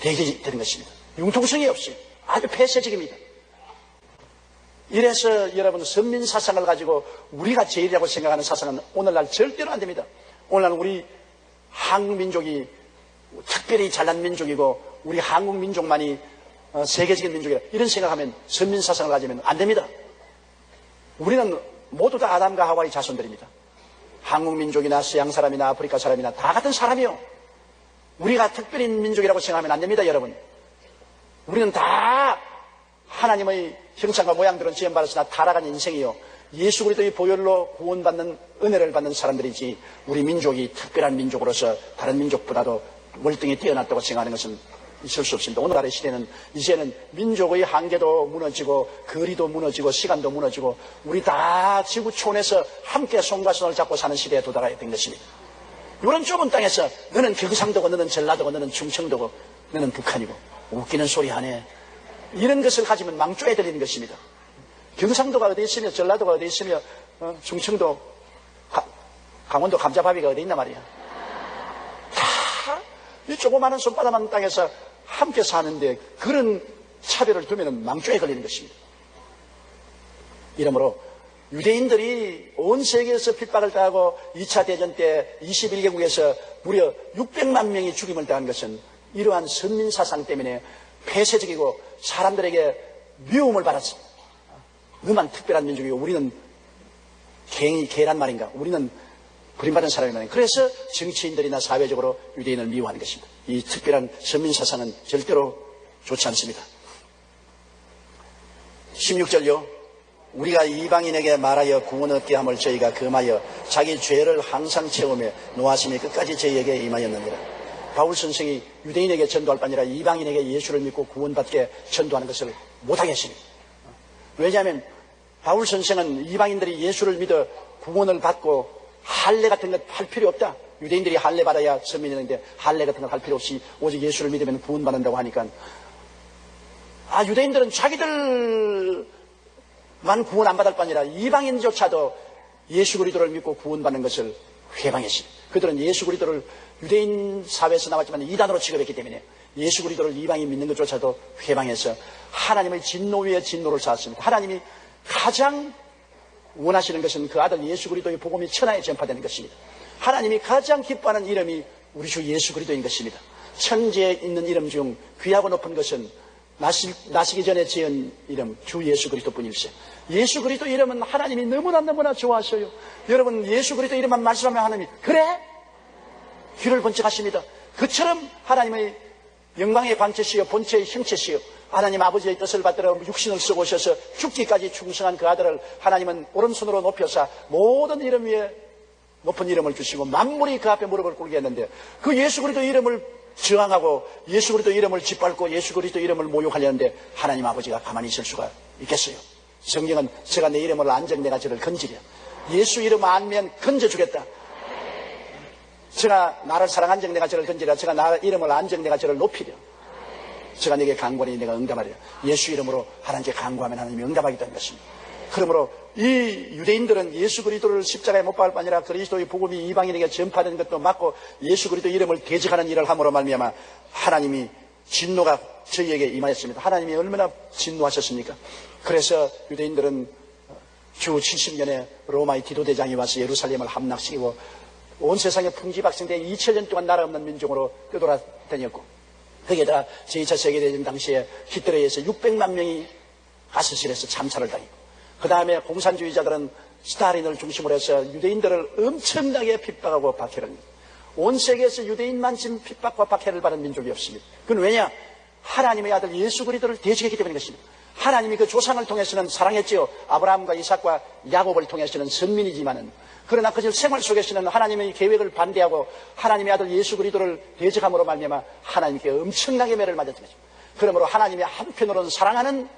대결이 되는 것입니다. 융통성이 없이 아주 폐쇄적입니다. 이래서 여러분 선민 사상을 가지고 우리가 제일이라고 생각하는 사상은 오늘날 절대로 안 됩니다. 오늘날 우리 한국 민족이 특별히 잘난 민족이고 우리 한국 민족만이 세계적인 민족이라 이런 생각하면 선민 사상을 가지면 안 됩니다. 우리는 모두 다 아담과 하와의 자손들입니다. 한국 민족이나 서양 사람이나 아프리카 사람이나 다 같은 사람이요. 우리가 특별히 민족이라고 생각하면 안 됩니다, 여러분. 우리는 다 하나님의 형상과 모양들은 지음받았으나 타락한 인생이요. 예수 그리스도의 보혈로 구원받는 은혜를 받는 사람들이지 우리 민족이 특별한 민족으로서 다른 민족보다도 월등히 뛰어났다고 생각하는 것은 있을 수 없습니다. 오늘날의 시대는 이제는 민족의 한계도 무너지고 거리도 무너지고 시간도 무너지고 우리 다 지구 초원에서 함께 손과 손을 잡고 사는 시대에 도달하게 된 것입니다. 이런 좁은 땅에서 너는 경상도고 너는 전라도고 너는 충청도고 너는 북한이고 웃기는 소리 하네. 이런 것을 가지면 망조에 들리는 것입니다. 경상도가 어디 있으며 전라도가 어디 있으며 충청도 강원도 감자밥이가 어디 있나 말이야. 다 이 조그마한 손바닥만 땅에서 함께 사는데 그런 차별을 두면 망조에 걸리는 것입니다. 이러므로 유대인들이 온 세계에서 핍박을 당하고 2차 대전 때 21개국에서 무려 600만 명이 죽임을 당한 것은 이러한 선민사상 때문에 폐쇄적이고 사람들에게 미움을 받았습니다. 너만 특별한 민족이고 우리는 개란 말인가? 우리는 버림받은 사람이 말인가? 그래서 정치인들이나 사회적으로 유대인을 미워하는 것입니다. 이 특별한 선민사상은 절대로 좋지 않습니다. 16절요. 우리가 이방인에게 말하여 구원 얻게 함을 저희가 금하여 자기 죄를 항상 채우며 노하심이 끝까지 저희에게 임하였느니라. 바울 선생이 유대인에게 전도할 뿐 아니라 이방인에게 예수를 믿고 구원받게 전도하는 것을 못하게 했습니다. 왜냐하면 바울 선생은 이방인들이 예수를 믿어 구원을 받고 할례 같은 것 할 필요 없다. 유대인들이 할례 받아야 선민이는데 할례 같은 것 할 필요 없이 오직 예수를 믿으면 구원받는다고 하니까 유대인들은 자기들만 구원 안 받을 뿐 아니라 이방인조차도 예수 그리스도를 믿고 구원받는 것을 회방했습니다. 그들은 예수 그리스도를 유대인 사회에서 나왔지만 이단으로 취급했기 때문에 예수 그리스도를 이방인 믿는 것조차도 회방해서 하나님의 진노 위에 진노를 쌓았습니다. 하나님이 가장 원하시는 것은 그 아들 예수 그리스도의 복음이 천하에 전파되는 것입니다. 하나님이 가장 기뻐하는 이름이 우리 주 예수 그리스도인 것입니다. 천지에 있는 이름 중 귀하고 높은 것은 나시기 전에 지은 이름 주 예수 그리스도뿐일세. 예수 그리스도 이름은 하나님이 너무나 좋아하셔요. 여러분 예수 그리스도 이름만 말씀하면 하나님이 그래? 귀를 번쩍하십니다. 그처럼 하나님의 영광의 광채시여 본체의 형체시여 하나님 아버지의 뜻을 받들어 육신을 쓰고 오셔서 죽기까지 충성한 그 아들을 하나님은 오른손으로 높여서 모든 이름 위에 높은 이름을 주시고 만물이 그 앞에 무릎을 꿇게 했는데 그 예수 그리스도 이름을 저항하고 예수 그리스도 이름을 짓밟고 예수 그리스도 이름을 모욕하려는데 하나님 아버지가 가만히 있을 수가 있겠어요? 성경은 제가 내 이름을 안정 내가 저를 건지랴. 예수 이름 알면 건져주겠다. 제가 나를 사랑한정 내가 저를 건지랴. 제가 나 이름을 안정 내가 저를 높이랴. 제가 내게 간구하니 내가 응답하랴. 예수 이름으로 하나님께 간구하면 하나님이 응답하겠다는 것입니다. 그러므로 이 유대인들은 예수 그리스도를 십자가에 못 박을 뿐 아니라 그리스도의 복음이 이방인에게 전파되는 것도 맞고 예수 그리스도 이름을 대적하는 일을 함으로 말미암아 하나님이 진노가 저희에게 임하였습니다. 하나님이 얼마나 진노하셨습니까? 그래서 유대인들은 주 70년에 로마의 디도대장이 와서 예루살렘을 함락시키고 온 세상에 풍지박성대 2000년 동안 나라 없는 민족으로 떠돌아다녔고 거기에다가 제2차 세계대전 당시에 히틀러에 의해서 600만 명이 가스실에서 참살을 당했고 그 다음에 공산주의자들은 스탈린을 중심으로 해서 유대인들을 엄청나게 핍박하고 박해를 합니다. 온 세계에서 유대인만 지금 핍박과 박해를 받은 민족이 없습니다. 그건 왜냐? 하나님의 아들 예수 그리스도를 대적했기 때문인 것입니다. 하나님이 그 조상을 통해서는 사랑했지요. 아브라함과 이삭과 야곱을 통해서는 선민이지만은 그러나 그 생활 속에서는 하나님의 계획을 반대하고 하나님의 아들 예수 그리스도를 대적함으로 말미암아 하나님께 엄청나게 매를 맞았던 것입니다. 그러므로 하나님이 한편으로는 사랑하는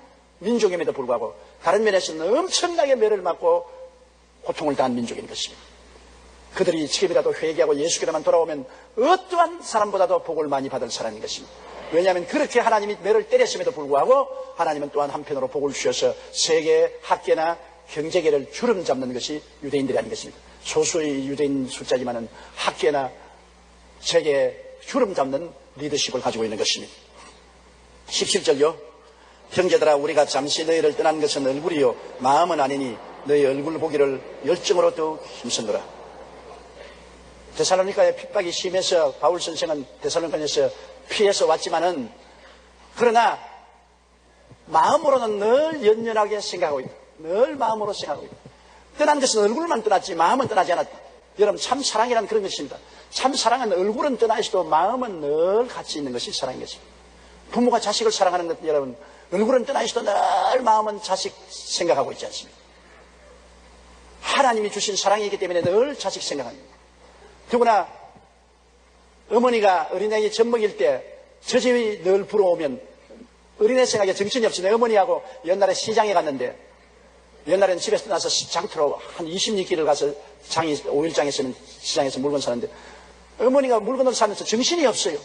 민족임에도 불구하고 다른 면에서는 엄청나게 매를 맞고 고통을 당한 민족인 것입니다. 그들이 지금이라도 회개하고 예수께로만 돌아오면 어떠한 사람보다도 복을 많이 받을 사람인 것입니다. 왜냐하면 그렇게 하나님이 매를 때렸음에도 불구하고 하나님은 또한 한편으로 복을 주셔서 세계 학계나 경제계를 주름 잡는 것이 유대인들이 아닌 것입니다. 소수의 유대인 숫자지만은 학계나 세계에 주름 잡는 리더십을 가지고 있는 것입니다. 17절요. 형제들아 우리가 잠시 너희를 떠난 것은 얼굴이요 마음은 아니니 너희 얼굴 보기를 열정으로 더욱 힘쓰노라. 데살로니가의 핍박이 심해서 바울 선생은 데살로니가에서 피해서 왔지만은 그러나 마음으로는 늘 연연하게 생각하고 있다. 늘 마음으로 생각하고 있다. 떠난 것은 얼굴만 떠났지 마음은 떠나지 않았다. 여러분 참 사랑이란 그런 것입니다. 참 사랑은 얼굴은 떠나 있어도 마음은 늘 같이 있는 것이 사랑인 것입니다. 부모가 자식을 사랑하는 것 여러분 얼굴은 떠나 있어도 늘 마음은 자식 생각하고 있지 않습니까? 하나님이 주신 사랑이기 때문에 늘 자식 생각합니다. 더구나 어머니가 어린아이 젖 먹일 때 저 집이 늘 불어오면 어린애 생각에 정신이 없이 내 어머니하고 옛날에 시장에 갔는데 옛날에는 집에서 나서 장터로 한 20리길을 가서 장이 5일장에서는 시장에서 물건 사는데 어머니가 물건을 사면서 정신이 없어요.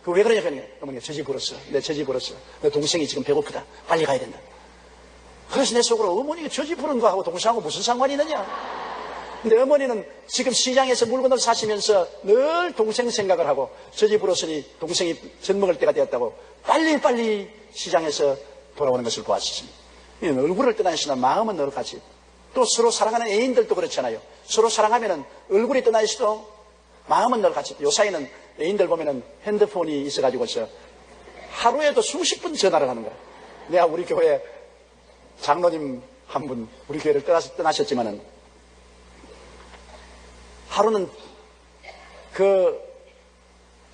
그 왜 그러냐 그러니까 어머니가 저 집 벌었어. 내 저 집 벌었어. 내 동생이 지금 배고프다. 빨리 가야 된다. 그래서 내 속으로 어머니가 저 집 부른 거하고 동생하고 무슨 상관이 있느냐. 근데 어머니는 지금 시장에서 물건을 사시면서 늘 동생 생각을 하고 저 집 불었으니 동생이 젖 먹을 때가 되었다고 빨리빨리 시장에서 돌아오는 것을 보았습니다. 얼굴을 떠나시나 마음은 늘 같이. 또 서로 사랑하는 애인들도 그렇잖아요. 서로 사랑하면은 얼굴이 떠나 있어도 마음은 늘 같이. 요사이는 애인들 보면은 핸드폰이 있어가지고서 하루에도 수십 분 전화를 하는 거야. 내가 우리 교회 장로님 한 분 우리 교회를 떠나셨지만은 하루는 그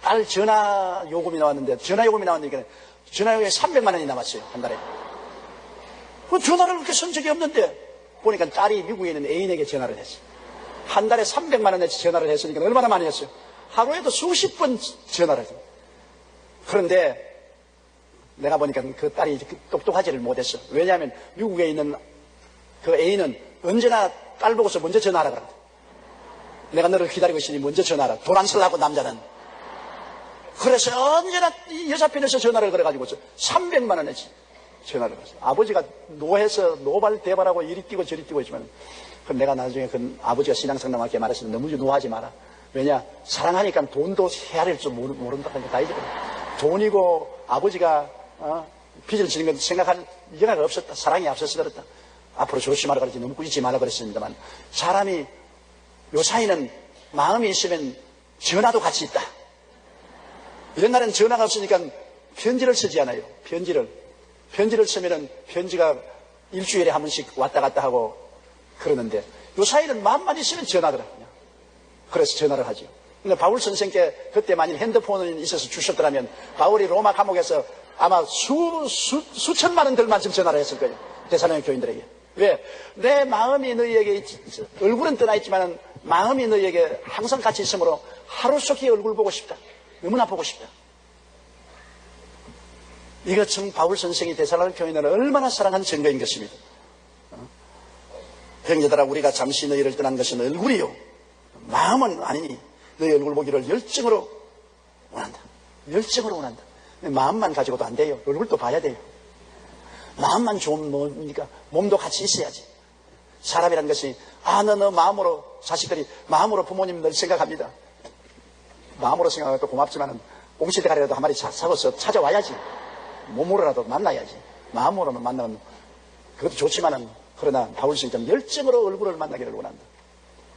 딸 전화 요금이 나왔는데 전화 요금이 전화요금이 300만 원이 남았어요. 한 달에. 그 전화를 그렇게 쓴 적이 없는데 보니까 딸이 미국에 있는 애인에게 전화를 했어요. 한 달에 300만 원어치 전화를 했으니까 얼마나 많이 했어요. 하루에도 수십 번 전화를 했어요. 그런데 내가 보니까 그 딸이 똑똑하지를 못했어. 왜냐하면 미국에 있는 그 애인은 언제나 딸 보고서 먼저 전화하라 그러거든. 내가 너를 기다리고 있으니 먼저 전화하라. 돈 안 쓰려고 남자는. 그래서 언제나 이 여자 편에서 전화를 걸어가지고서 300만 원어치 전화를 걸었어. 아버지가 노해서 노발대발하고 이리 뛰고 저리 뛰고 있지만 그럼 내가 나중에 그 아버지가 신앙상담학교에 말했을 때 너무 노하지 마라. 왜냐 사랑하니까 돈도 헤아릴 줄 모른다는 거 다 잊어버려. 돈이고 아버지가 빚을 지는 건 생각할 여가가 없었다. 사랑이 앞서서 그렇다. 앞으로 조심하라 그러지 너무 꾸짖지 마라 그랬습니다만 사람이 요사이는 마음이 있으면 전화도 같이 있다. 옛날엔 전화가 없으니까 편지를 쓰지 않아요. 편지를 쓰면은 편지가 일주일에 한 번씩 왔다 갔다 하고 그러는데 요사이는 마음만 있으면 전화더라. 그래서 전화를 하죠. 근데 바울 선생께 그때 만일 핸드폰이 있어서 주셨더라면 바울이 로마 감옥에서 아마 수천만 원들만 좀 전화를 했을 거예요. 데살로니가 교인들에게. 왜? 내 마음이 너희에게 얼굴은 떠나 있지만 마음이 너희에게 항상 같이 있으므로 하루속히 얼굴 보고 싶다. 너무나 보고 싶다. 이것은 바울 선생이 데살로니가 교인을 얼마나 사랑한 증거인 것입니다. 형제들아 우리가 잠시 너희를 떠난 것은 얼굴이요 마음은 아니니 너희 얼굴 보기를 열정으로 원한다. 열정으로 원한다. 마음만 가지고도 안 돼요. 얼굴도 봐야 돼요. 마음만 좋으면 뭡니까? 몸도 같이 있어야지. 사람이란 것이 너 마음으로 자식들이 마음으로 부모님 늘 생각합니다. 마음으로 생각해도 고맙지만 옹시대가리라도 한 마리 사고서 찾아와야지. 몸으로라도 만나야지. 마음으로는 만나면 그것도 좋지만은 그러나 바울 선생님 열정으로 얼굴을 만나기를 원한다.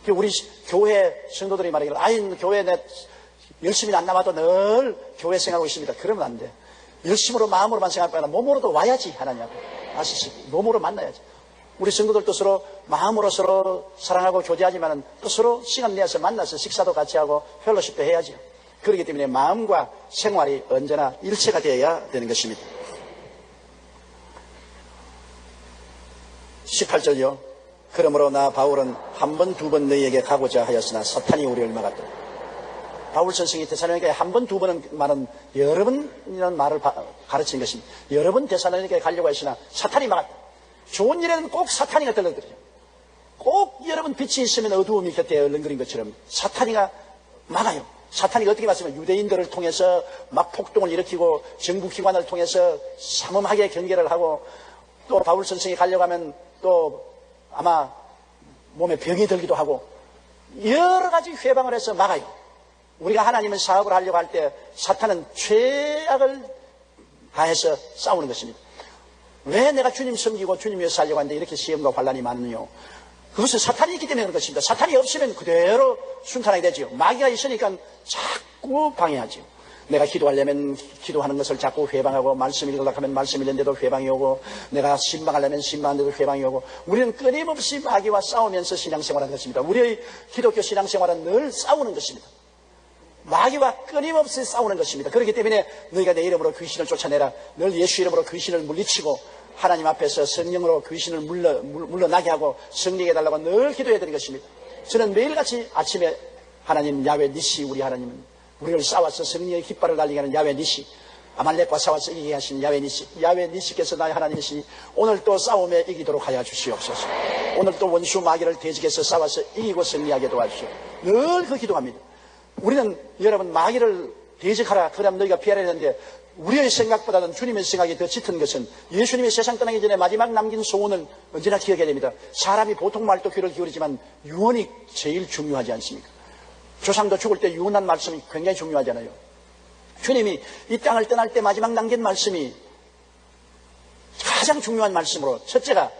우리 교회 성도들이 말하기를 교회 내 열심히 안 나와도 늘 교회 생각하고 있습니다. 그러면 안 돼. 열심으로 마음으로만 생각할 거야. 몸으로도 와야지 하나님 앞에. 아시죠? 몸으로 만나야지. 우리 성도들도 서로 마음으로 서로 사랑하고 교제하지만 또 서로 시간 내서 만나서 식사도 같이 하고 펠로십도 해야죠. 그렇기 때문에 마음과 생활이 언제나 일체가 되어야 되는 것입니다. 18절요. 그러므로 나 바울은 한 번, 두 번 너희에게 가고자 하였으나 사탄이 우리를 막았다. 바울 선생이 데살로니가에 한 번, 두 번은 말은 여러 번이라는 말을 가르친 것입니다. 여러 번 데살로니가에 가려고 했으나 사탄이 막았다. 좋은 일에는 꼭 사탄이가 들러들죠. 꼭 여러분 빛이 있으면 어두움이 곁에 얼렁거린 것처럼 사탄이가 막아요. 사탄이 어떻게 막으면 유대인들을 통해서 막 폭동을 일으키고 정부기관을 통해서 삼엄하게 경계를 하고 또 바울 선생이 가려고 하면 또 아마 몸에 병이 들기도 하고 여러 가지 회방을 해서 막아요. 우리가 하나님의 사업을 하려고 할 때 사탄은 최악을 다해서 싸우는 것입니다. 왜 내가 주님 섬기고 주님 위해서 살려고 하는데 이렇게 시험과 환난이 많으뇨? 그것은 사탄이 있기 때문에 그런 것입니다. 사탄이 없으면 그대로 순탄하게 되지요. 마귀가 있으니까 자꾸 방해하지요. 내가 기도하려면 기도하는 것을 자꾸 회방하고, 말씀 읽으려고 하면 말씀 읽는데도 회방이 오고, 내가 신방하려면 신방하는데도 회방이 오고, 우리는 끊임없이 마귀와 싸우면서 신앙생활하는 것입니다. 우리의 기독교 신앙생활은 늘 싸우는 것입니다. 마귀와 끊임없이 싸우는 것입니다. 그렇기 때문에 너희가 내 이름으로 귀신을 쫓아내라. 늘 예수 이름으로 귀신을 물리치고 하나님 앞에서 성령으로 귀신을 물러나게 하고 승리해 달라고 늘 기도해야 되는 것입니다. 저는 매일같이 아침에 하나님 야훼 니시, 우리 하나님은 우리를 싸워서 승리의 깃발을 달리게 하는 야훼 니시, 아말렉과 싸워서 이기게 하신 야훼 니시, 야훼 니시께서 나의 하나님이시니 오늘 또 싸움에 이기도록 하여 주시옵소서. 오늘 또 원수 마귀를 대적해서 싸워서 이기고 승리하게 도와주시오. 늘 그 기도합니다. 우리는 여러분 마귀를 대적하라, 그러면 너희가 피하라 했는데 우리의 생각보다는 주님의 생각이 더 짙은 것은 예수님이 세상 떠나기 전에 마지막 남긴 소원을 언제나 기억해야 됩니다. 사람이 보통 말도 귀를 기울이지만 유언이 제일 중요하지 않습니까? 조상도 죽을 때 유언한 말씀이 굉장히 중요하잖아요. 주님이 이 땅을 떠날 때 마지막 남긴 말씀이 가장 중요한 말씀으로, 첫째가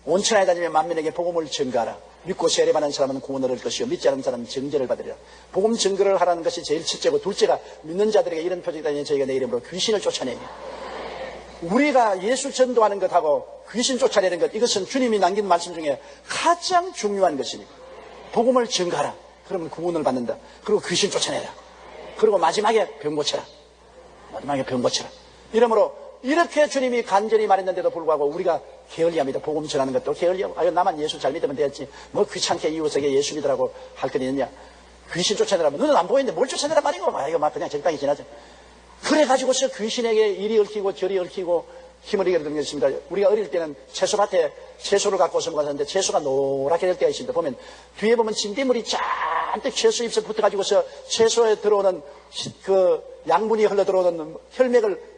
온천에 다니며 만민에게 복음을 전가하라. 믿고 세례받는 사람은 구원을 얻을 것이요 믿지 않는 사람은 정죄를 받으리라. 복음 전거를 하라는 것이 제일 첫째고, 둘째가 믿는 자들에게 이런 표적이 다니는 저희가 내 이름으로 귀신을 쫓아내요. 우리가 예수 전도하는 것하고 귀신 쫓아내는 것, 이것은 주님이 남긴 말씀 중에 가장 중요한 것입니다. 복음을 전가하라. 그러면 구원을 받는다. 그리고 귀신 쫓아내라. 그리고 마지막에 병 고쳐라. 마지막에 병 고쳐라. 이러므로 이렇게 주님이 간절히 말했는데도 불구하고 우리가 게을리합니다. 복음 전하는 것도 게을리하고, 아유 나만 예수 잘 믿으면 되었지, 뭐 귀찮게 이웃에게 예수 믿으라고 할 건 있느냐. 귀신 쫓아내라면 눈은 안 보이는데 뭘 쫓아내란 말이고, 이거 막 그냥 적당히 지나죠. 그래가지고서 귀신에게 이리 얽히고 저리 얽히고 힘을 잃게 되는 것입니다. 우리가 어릴 때는 채소밭에 채소를 갖고 오서 먹었는데 채소가 노랗게 될 때가 있습니다. 보면 뒤에 보면 진딧물이 잔뜩 채소 잎에 붙어가지고서 채소에 들어오는 그 양분이 흘러 들어오는 혈맥을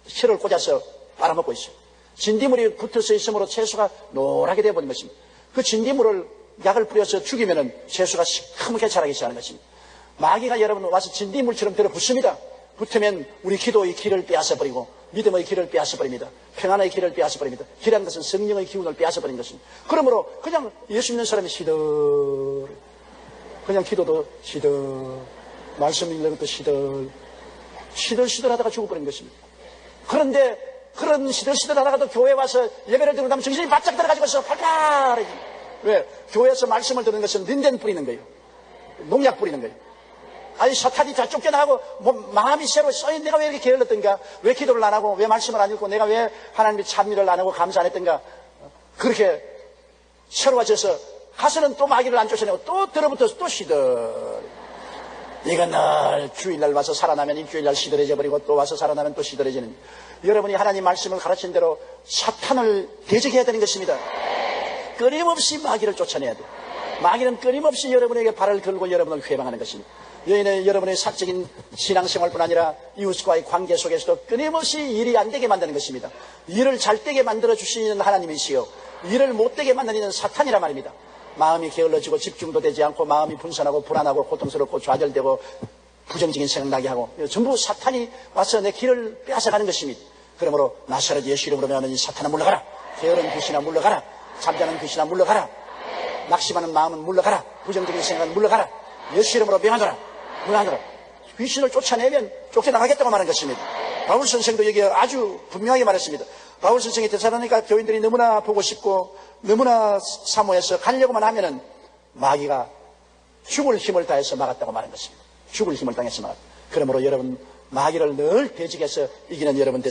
실을 꽂아서 빨아먹고 있어요. 진딧물이 붙어서 있으므로 채소가 노랗게 되어버린 것입니다. 그 진딧물을 약을 뿌려서 죽이면은 채소가 시커멓게 자라기 시작하는 것입니다. 마귀가 여러분 와서 진딧물처럼 들어붙습니다. 붙으면 우리 기도의 길을 빼앗아버리고 믿음의 길을 빼앗아버립니다. 평안의 길을 빼앗아버립니다. 길이라는 것은 성령의 기운을 빼앗아버린 것입니다. 그러므로 그냥 예수 믿는 사람이 시들, 그냥 기도도 시들, 말씀 읽는 것도 시들 하다가 죽어버린 것입니다. 그런데 그런 시들시들 하다가도 교회 와서 예배를 드리고 나면 정신이 바짝 들어가지고서 팔팔해지. 왜? 교회에서 말씀을 듣는 것은 린넨 뿌리는 거예요. 농약 뿌리는 거예요. 아니 사탄이 다 쫓겨나고 마음이 새로 써인 내가 왜 이렇게 게을렀던가, 왜 기도를 안 하고, 왜 말씀을 안 읽고, 내가 왜 하나님의 찬미를 안 하고 감사 안 했던가, 그렇게 새로워져서 가서는 또 마귀를 안 쫓아내고 또 들어붙어서 또 시들. 이건 늘 주일날 와서 살아나면 일주일날 시들해져 버리고 또 와서 살아나면 또 시들해지는, 여러분이 하나님 말씀을 가르친 대로 사탄을 대적해야 되는 것입니다. 끊임없이 마귀를 쫓아내야 돼요. 마귀는 끊임없이 여러분에게 발을 걸고 여러분을 회방하는 것입니다. 여러분의 사적인 신앙생활뿐 아니라 이웃과의 관계 속에서도 끊임없이 일이 안 되게 만드는 것입니다. 일을 잘 되게 만들어 주시는 하나님이시요, 일을 못 되게 만드는 사탄이란 말입니다. 마음이 게을러지고 집중도 되지 않고 마음이 분산하고 불안하고 고통스럽고 좌절되고 부정적인 생각나게 하고, 전부 사탄이 와서 내 길을 빼앗아가는 것입니다. 그러므로 나사렛 예수 이름으로 명하는 이 사탄아 물러가라. 게으른 귀신아 물러가라. 잠자는 귀신아 물러가라. 낙심하는 마음은 물러가라. 부정적인 생각은 물러가라. 예수 이름으로 명하노라. 물러가노라. 귀신을 쫓아내면 쫓겨나가겠다고 말한 것입니다. 바울 선생도 여기 아주 분명하게 말했습니다. 바울 선생이 데살로니가 교인들이 너무나 보고 싶고 너무나 사모해서 가려고만 하면은 마귀가 죽을 힘을 다해서 막았다고 말한 것입니다. 죽을 힘을 당해서 막았다. 그러므로 여러분 마귀를 늘 대적해서 이기는 여러분 되세요.